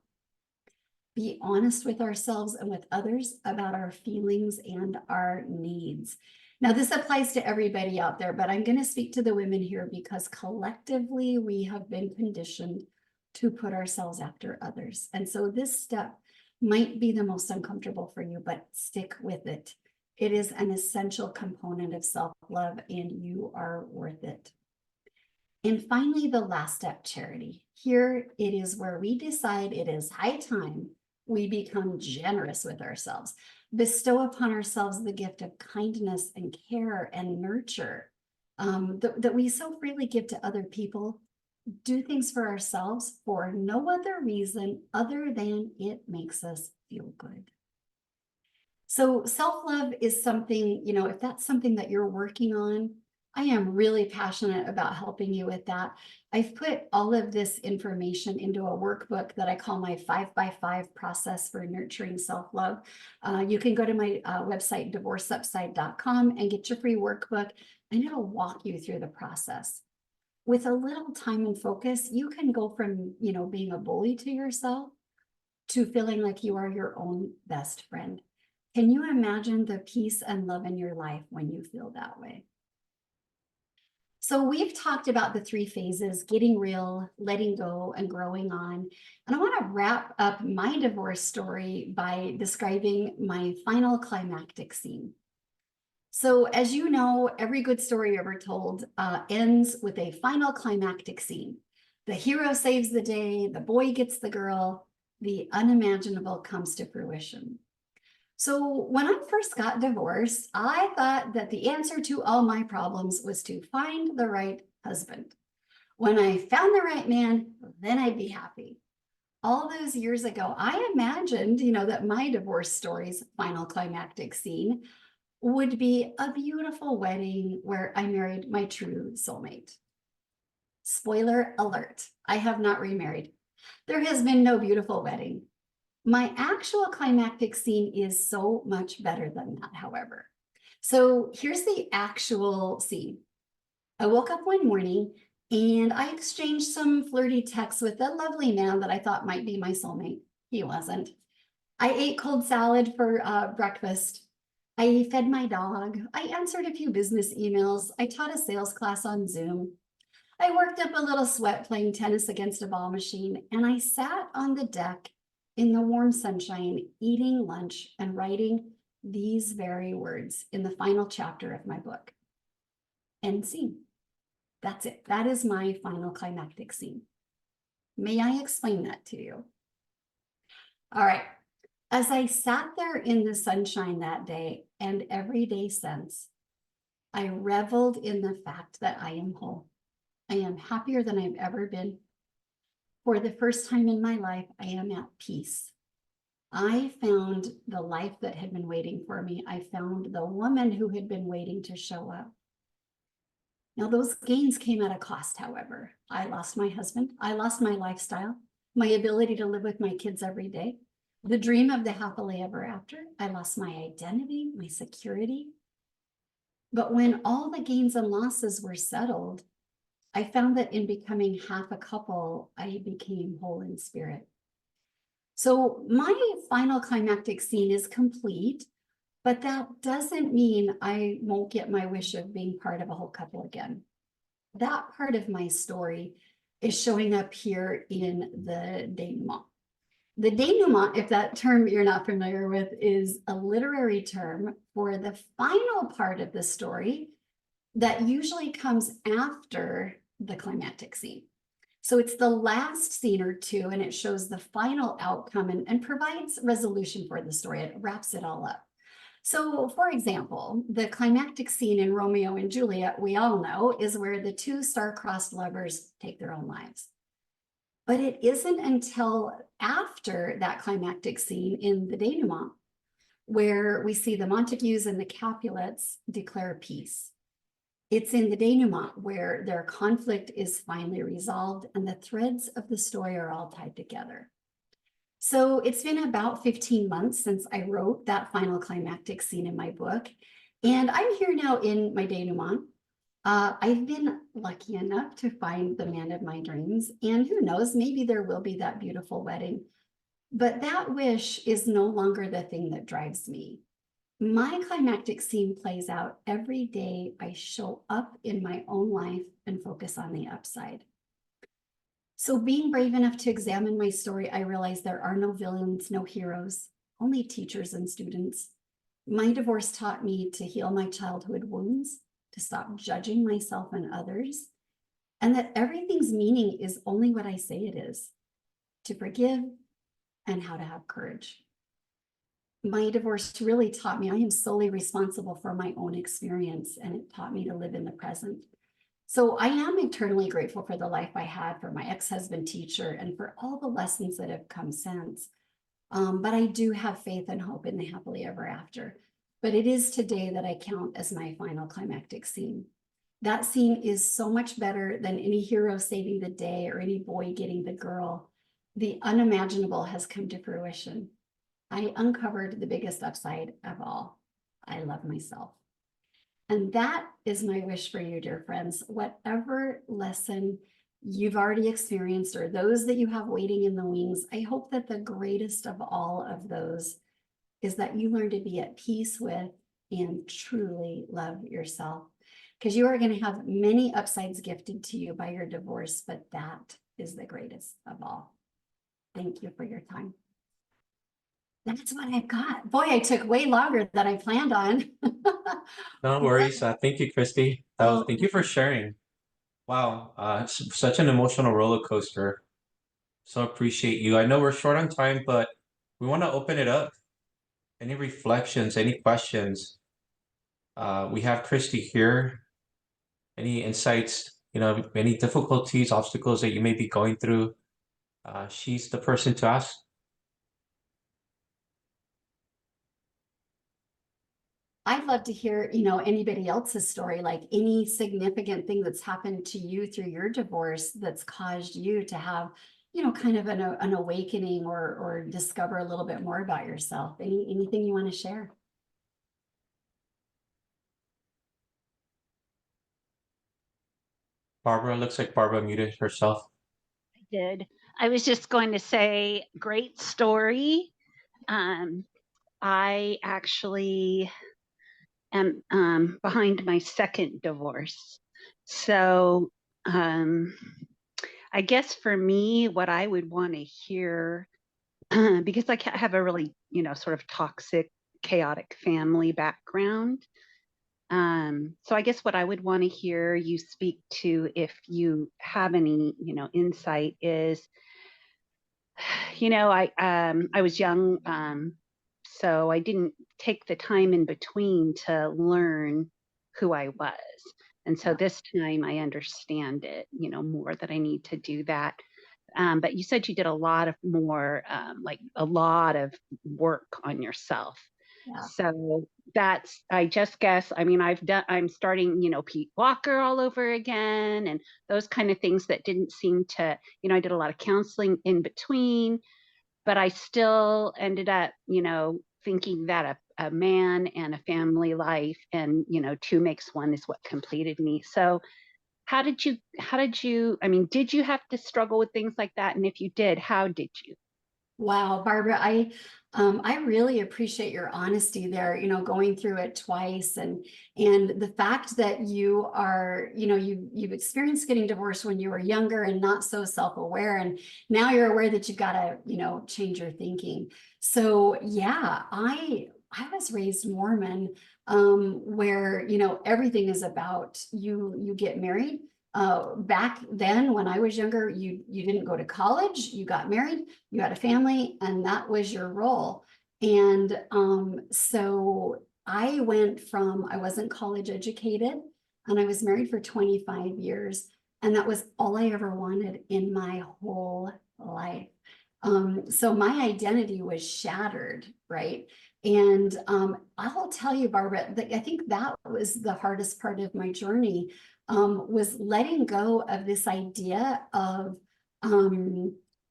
Be honest with ourselves and with others about our feelings and our needs. Now, this applies to everybody out there, but I'm going to speak to the women here because collectively we have been conditioned to put ourselves after others. And so this step might be the most uncomfortable for you, but stick with it. It is an essential component of self-love, and you are worth it. And finally, the last step, charity. Here it is where we decide it is high time we become generous with ourselves, bestow upon ourselves the gift of kindness and care and nurture that we so freely give to other people. Do things for ourselves for no other reason other than it makes us feel good. So self-love is something, if that's something that you're working on, I am really passionate about helping you with that. I've put all of this information into a workbook that I call my 5x5 process for nurturing self-love. You can go to my website, divorceupside.com, and get your free workbook, and it'll walk you through the process. With a little time and focus, you can go from, being a bully to yourself to feeling like you are your own best friend. Can you imagine the peace and love in your life when you feel that way? So we've talked about the 3 phases: getting real, letting go, and growing on. And I want to wrap up my divorce story by describing my final climactic scene. So as you know, every good story ever told ends with a final climactic scene. The hero saves the day, the boy gets the girl, the unimaginable comes to fruition. So when I first got divorced, I thought that the answer to all my problems was to find the right husband. When I found the right man, then I'd be happy. All those years ago, I imagined, that my divorce story's final climactic scene would be a beautiful wedding where I married my true soulmate. Spoiler alert, I have not remarried. There has been no beautiful wedding. My actual climactic scene is so much better than that, however. So here's the actual scene. I woke up one morning and I exchanged some flirty texts with a lovely man that I thought might be my soulmate. He wasn't. I ate cold salad for breakfast. I fed my dog. I answered a few business emails. I taught a sales class on Zoom. I worked up a little sweat playing tennis against a ball machine, and I sat on the deck in the warm sunshine, eating lunch and writing these very words in the final chapter of my book. End scene. That's it. That is my final climactic scene. May I explain that to you? All right. As I sat there in the sunshine that day and every day since, I reveled in the fact that I am whole. I am happier than I've ever been. For the first time in my life, I am at peace. I found the life that had been waiting for me. I found the woman who had been waiting to show up. Now, those gains came at a cost, however. I lost my husband. I lost my lifestyle, my ability to live with my kids every day, the dream of the happily ever after. I lost my identity, my security. But when all the gains and losses were settled, I found that in becoming half a couple, I became whole in spirit. So my final climactic scene is complete, but that doesn't mean I won't get my wish of being part of a whole couple again. That part of my story is showing up here in the denouement. The denouement, if that term you're not familiar with, is a literary term for the final part of the story that usually comes after the climactic scene. So it's the last scene or two, and it shows the final outcome and provides resolution for the story. It wraps it all up. So, for example, the climactic scene in Romeo and Juliet, we all know, is where the two star-crossed lovers take their own lives. But it isn't until after that climactic scene in the denouement where we see the Montagues and the Capulets declare peace. It's in the denouement where their conflict is finally resolved and the threads of the story are all tied together. So it's been about 15 months since I wrote that final climactic scene in my book. And I'm here now in my denouement. I've been lucky enough to find the man of my dreams. And who knows, maybe there will be that beautiful wedding. But that wish is no longer the thing that drives me. My climactic scene plays out every day I show up in my own life and focus on the upside. So being brave enough to examine my story, I realized there are no villains, no heroes, only teachers and students. My divorce taught me to heal my childhood wounds, to stop judging myself and others, and that everything's meaning is only what I say it is, to forgive and how to have courage. My divorce really taught me I am solely responsible for my own experience, and it taught me to live in the present. So I am eternally grateful for the life I had, for my ex-husband teacher, and for all the lessons that have come since. But I do have faith and hope in the happily ever after. But it is today that I count as my final climactic scene. That scene is so much better than any hero saving the day or any boy getting the girl. The unimaginable has come to fruition. I uncovered the biggest upside of all. I love myself. And that is my wish for you, dear friends. Whatever lesson you've already experienced or those that you have waiting in the wings, I hope that the greatest of all of those is that you learn to be at peace with and truly love yourself. Because you are going to have many upsides gifted to you by your divorce, but that is the greatest of all. Thank you for your time. That's what I've got. Boy, I took way longer than I planned on.
No worries. Thank you, Kristy. Thank you for sharing. Wow, such an emotional roller coaster. So appreciate you. I know we're short on time, but we want to open it up. Any reflections, any questions? We have Kristy here. Any insights, any difficulties, obstacles that you may be going through? She's the person to ask.
I'd love to hear, anybody else's story, like any significant thing that's happened to you through your divorce that's caused you to have, kind of an awakening or discover a little bit more about yourself. Anything you want to share?
Barbara, looks like Barbara muted herself.
Did. I was just going to say, great story. I actually am behind my second divorce. So I guess for me, what I would want to hear, because I have a really, sort of toxic, chaotic family background. So I guess what I would want to hear you speak to, if you have any, insight, is, I was young, so I didn't take the time in between to learn who I was. And so
Yeah.
this time I understand it, more, that I need to do that. But you said you did a lot of more, like a lot of work on yourself.
Yeah.
So that's, I just guess, I mean, I'm starting, Pete Walker all over again, and those kind of things that didn't seem to, I did a lot of counseling in between, but I still ended up, thinking that a man and a family life and, two makes one is what completed me. So I mean, did you have to struggle with things like that? And if you did, how did you?
Wow, Barbara, I really appreciate your honesty there, going through it twice, and the fact that you are, you've experienced getting divorced when you were younger and not so self-aware, and now you're aware that you've got to, change your thinking. So yeah, I was raised Mormon, where, everything is about you get married. Back then, when I was younger, you didn't go to college, you got married, you had a family, and that was your role. And so I went from, I wasn't college educated, and I was married for 25 years, and that was all I ever wanted in my whole life. So my identity was shattered, right? And I'll tell you, Barbara, I think that was the hardest part of my journey, was letting go of this idea of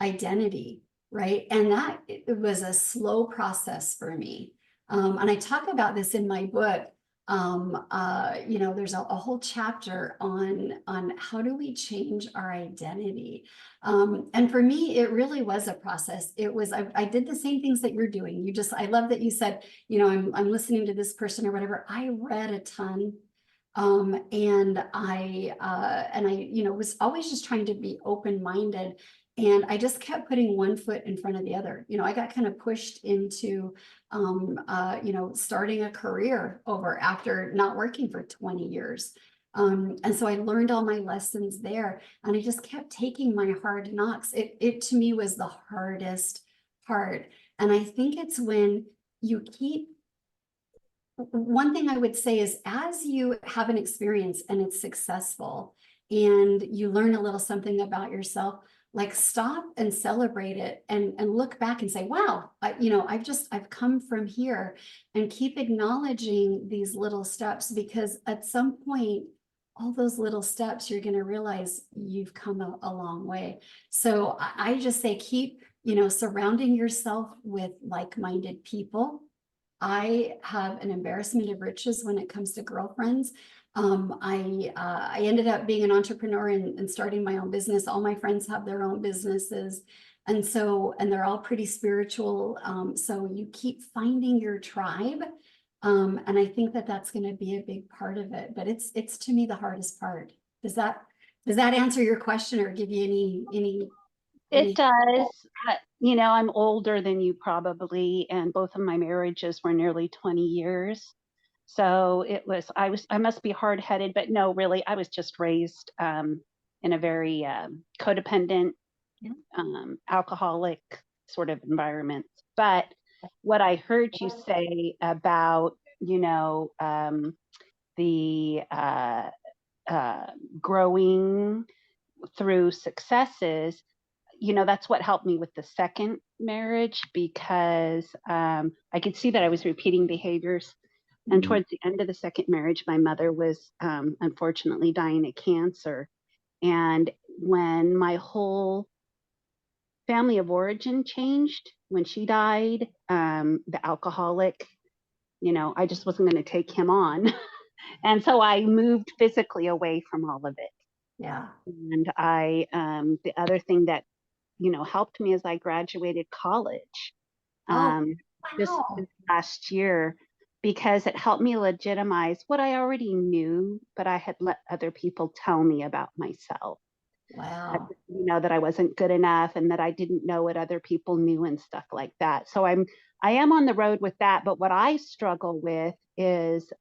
identity, right? And that it was a slow process for me. And I talk about this in my book. There's a whole chapter on how do we change our identity. And for me, it really was a process. It was, I did the same things that you're doing. I love that you said, I'm listening to this person or whatever. I read a ton. And I was always just trying to be open-minded, and I just kept putting one foot in front of the other. I got kind of pushed into, starting a career over after not working for 20 years. And so I learned all my lessons there, and I just kept taking my hard knocks. It to me was the hardest part. And I think it's when you keep, one thing I would say is, as you have an experience and it's successful and you learn a little something about yourself, like stop and celebrate it, and look back and say, wow, I've come from here, and keep acknowledging these little steps, because at some point, all those little steps, you're going to realize you've come a long way. So I just say, keep, surrounding yourself with like-minded people. I have an embarrassment of riches when it comes to girlfriends. I ended up being an entrepreneur and starting my own business. All my friends have their own businesses. And they're all pretty spiritual. So you keep finding your tribe. And I think that that's going to be a big part of it, but it's to me the hardest part. Does that answer your question, or give you any?
It does. I'm older than you probably, and both of my marriages were nearly 20 years. So I must be hard-headed, but no, really, I was just raised in a very codependent, alcoholic sort of environment. But what I heard you say about, the growing through successes, that's what helped me with the second marriage, because I could see that I was repeating behaviors. And towards the end of the second marriage, my mother was unfortunately dying of cancer. And when my whole family of origin changed, when she died, the alcoholic, I just wasn't going to take him on. And so I moved physically away from all of it.
Yeah.
And the other thing that, helped me as I graduated college.
Oh,
Just
wow.
this last year, because it helped me legitimize what I already knew, but I had let other people tell me about myself.
Wow.
That I wasn't good enough and that I didn't know what other people knew and stuff like that. So I am on the road with that. But what I struggle with is,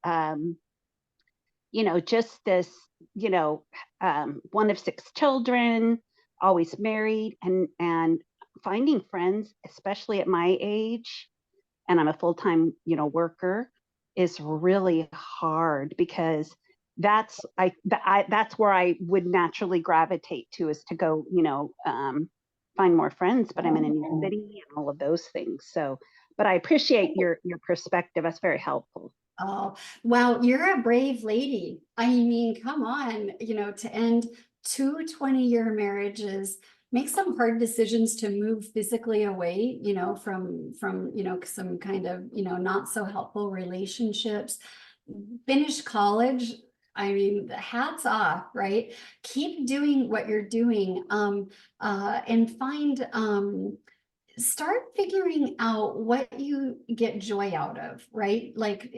just this, one of 6 children, always married, and finding friends, especially at my age, and I'm a full-time, worker, is really hard because that's where I would naturally gravitate to, is to go, find more friends, but I'm in a new city and all of those things. So, but I appreciate your perspective. That's very helpful.
Oh, wow, you're a brave lady. I mean, come on, to end 2 20-year marriages, make some hard decisions to move physically away, from some kind of, not so helpful relationships, finish college. I mean, hats off, right? Keep doing what you're doing, and find, start figuring out what you get joy out of, right? Like,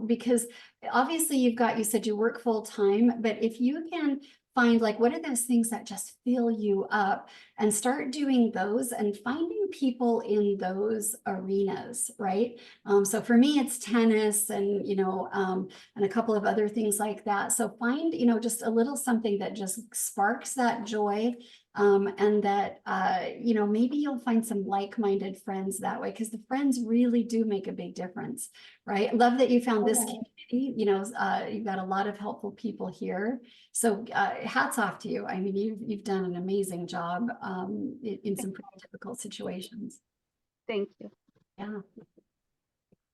because obviously you said you work full time, but if you can find, like, what are those things that just fill you up, and start doing those and finding people in those arenas, right? So for me, it's tennis and, and a couple of other things like that. So find, just a little something that just sparks that joy. And that, maybe you'll find some like-minded friends that way, because the friends really do make a big difference, right? I love that you found this community. You've got a lot of helpful people here. So hats off to you. I mean, you've done an amazing job in some pretty difficult situations.
Thank you.
Yeah.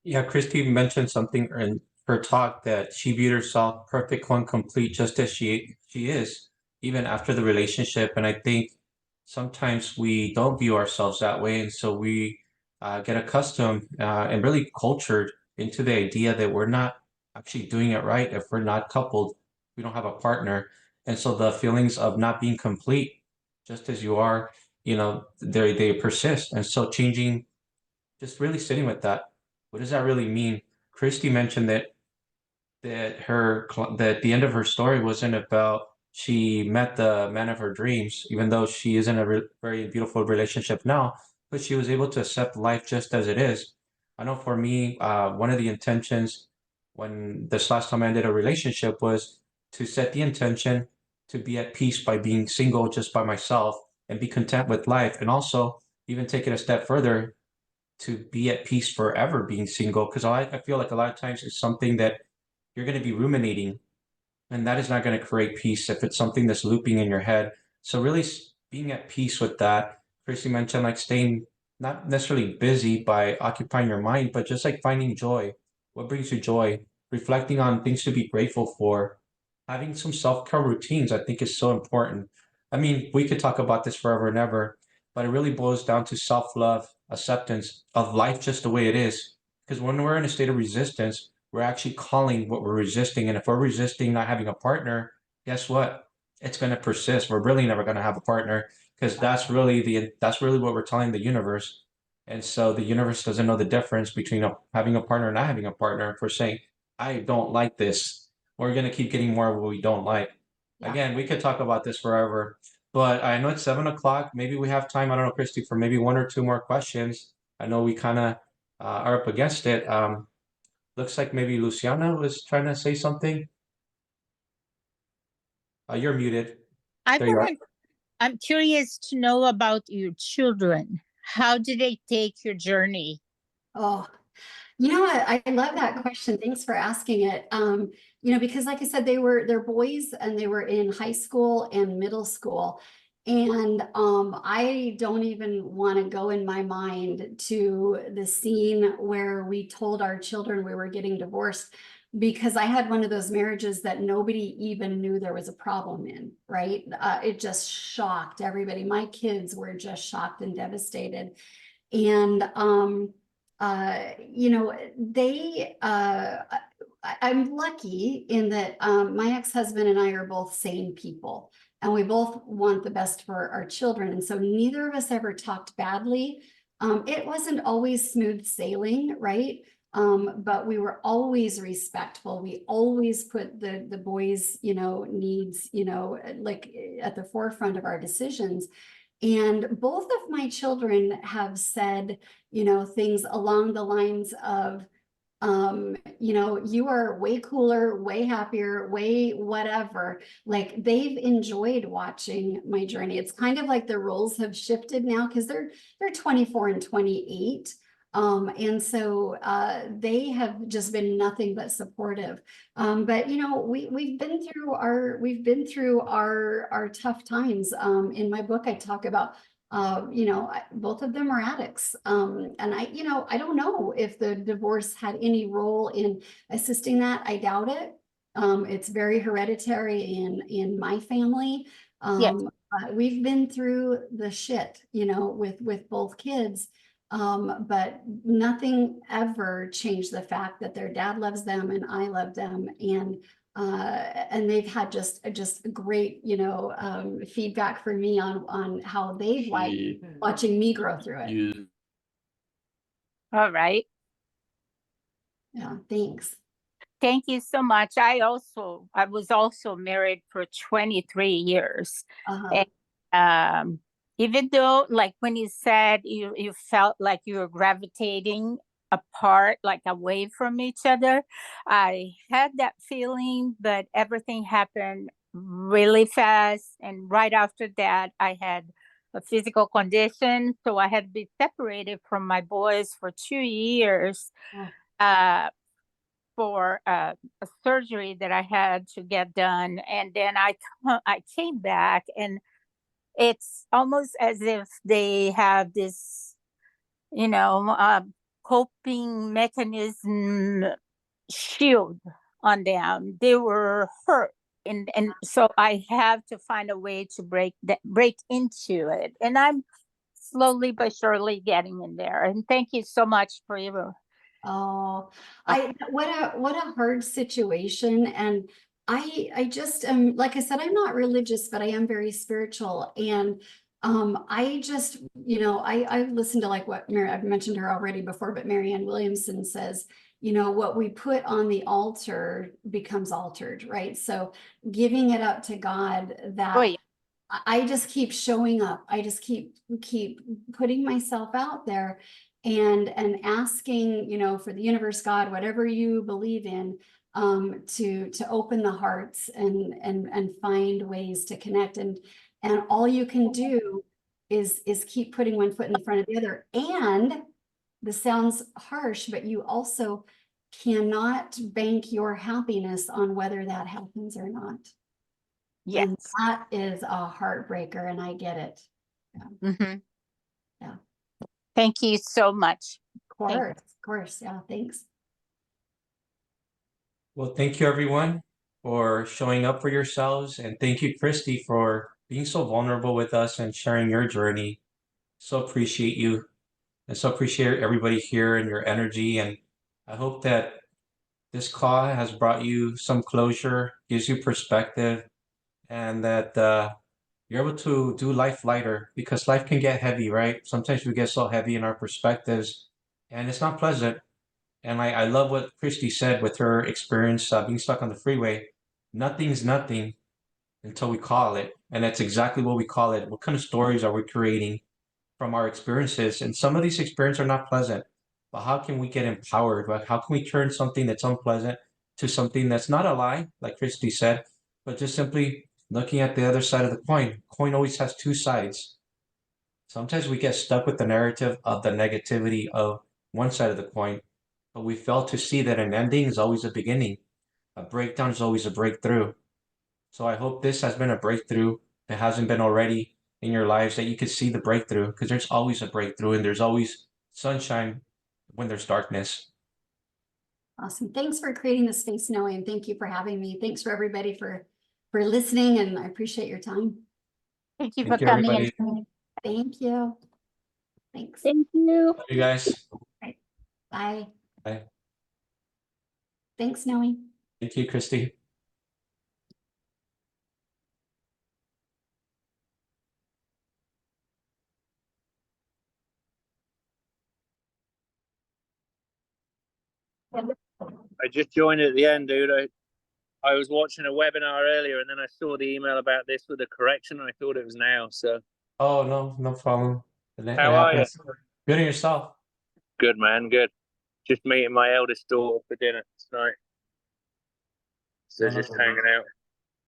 Yeah, Kristy mentioned something in her talk that she viewed herself perfect, and complete, just as she is, even after the relationship. And I think sometimes we don't view ourselves that way, and so we get accustomed and really cultured into the idea that we're not actually doing it right if we're not coupled, we don't have a partner, and so the feelings of not being complete, just as you are, they persist. And so changing, just really sitting with that. What does that really mean? Kristy mentioned that the end of her story wasn't about she met the man of her dreams, even though she is in a very beautiful relationship now, but she was able to accept life just as it is. I know for me, one of the intentions when this last time I ended a relationship was to set the intention to be at peace by being single just by myself and be content with life, and also even take it a step further to be at peace forever being single, because I feel like a lot of times it's something that you're going to be ruminating, and that is not going to create peace if it's something that's looping in your head. So really being at peace with that. Kristy mentioned like staying not necessarily busy by occupying your mind, but just like finding joy. What brings you joy? Reflecting on things to be grateful for. Having some self-care routines, I think, is so important. I mean, we could talk about this forever and ever, but it really boils down to self-love, acceptance of life just the way it is. Because when we're in a state of resistance, we're actually calling what we're resisting. And if we're resisting not having a partner, guess what? It's going to persist. We're really never going to have a partner, because that's really what we're telling the universe. And so the universe doesn't know the difference between having a partner and not having a partner. If we're saying, I don't like this, we're going to keep getting more of what we don't like.
Yeah.
Again, we could talk about this forever, but I know it's 7 o'clock. Maybe we have time. I don't know, Kristy, for maybe 1 or 2 more questions. I know we kind of are up against it. Looks like maybe Luciana was trying to say something. You're muted. There you are.
I'm curious to know about your children. How did they take your journey?
Oh, I love that question. Thanks for asking it. Because like I said, they're boys and they were in high school and middle school. And I don't even want to go in my mind to the scene where we told our children we were getting divorced, because I had one of those marriages that nobody even knew there was a problem in, right? It just shocked everybody. My kids were just shocked and devastated. And I'm lucky in that my ex-husband and I are both sane people, and we both want the best for our children. And so neither of us ever talked badly It wasn't always smooth sailing, right? But we were always respectful. We always put the boys, needs, like at the forefront of our decisions. And both of my children have said, things along the lines of, you are way cooler, way happier, way whatever. Like they've enjoyed watching my journey. It's kind of like the roles have shifted now because they're 24 and 28. And so they have just been nothing but supportive. But we've been through our tough times. In my book, I talk about both of them are addicts. And I don't know if the divorce had any role in assisting that. I doubt it. It's very hereditary in my family.
Yes.
We've been through the shit, with both kids. But nothing ever changed the fact that their dad loves them and I love them. And they've had just great, feedback for me on how they've liked watching me grow through it.
All right.
Yeah, thanks.
Thank you so much. I was also married for 23 years.
Uh-huh.
And even though, like when you said you felt like you were gravitating apart, like away from each other, I had that feeling, but everything happened really fast. And right after that, I had a physical condition. So I had to be separated from my boys for 2 years.
Oh.
For a surgery that I had to get done. And then I came back, and it's almost as if they have this, coping mechanism shield on them. They were hurt. And so I have to find a way to break into it. And I'm slowly but surely getting in there. And thank you so much for your
Oh, what a hard situation. And I just like I said, I'm not religious, but I am very spiritual. And I just, I listened to like what I've mentioned her already before, but Marianne Williamson says, what we put on the altar becomes altered, right? So giving it up to God, that
Oh, yeah.
I just keep showing up. I just keep putting myself out there and asking, for the universe, God, whatever you believe in, to open the hearts and find ways to connect. And all you can do is keep putting one foot in the front of the other. And this sounds harsh, but you also cannot bank your happiness on whether that happens or not.
Yes.
And that is a heartbreaker, and I get it.
Mm-hmm.
Yeah.
Thank you so much.
Of course. Yeah, thanks.
Well, thank you everyone for showing up for yourselves, and thank you, Kristy, for being so vulnerable with us and sharing your journey. So appreciate you, and so appreciate everybody here and your energy. And I hope that this call has brought you some closure, gives you perspective, and that you're able to do life lighter, because life can get heavy, right? Sometimes we get so heavy in our perspectives, and it's not pleasant. And I love what Kristy said with her experience being stuck on the freeway. Nothing's nothing until we call it. And that's exactly what we call it. What kind of stories are we creating from our experiences? And some of these experiences are not pleasant, but how can we get empowered? Right? How can we turn something that's unpleasant to something that's not a lie, like Kristy said, but just simply looking at the other side of the coin? Coin always has two sides. Sometimes we get stuck with the narrative of the negativity of one side of the coin, but we fail to see that an ending is always a beginning. A breakdown is always a breakthrough. So I hope this has been a breakthrough. If it hasn't been already in your lives, that you could see the breakthrough, because there's always a breakthrough and there's always sunshine when there's darkness.
Awesome. Thanks for creating the space, Noe, and thank you for having me. Thanks for everybody for listening, and I appreciate your time.
Thank you
Thank
for
you,
coming
everybody.
in.
Thank you. Thanks.
Thank you.
Love you guys.
Bye.
Bye.
Thanks, Noe.
Thank you, Kristy.
I just joined at the end, dude. I was watching a webinar earlier, and then I saw the email about this with a correction, and I thought it was now. So,
Oh, no, no problem. It
how are you?
happens. Good on yourself.
Good, man. Good. Just meeting my eldest daughter for dinner tonight. So
No,
just
no,
hanging out.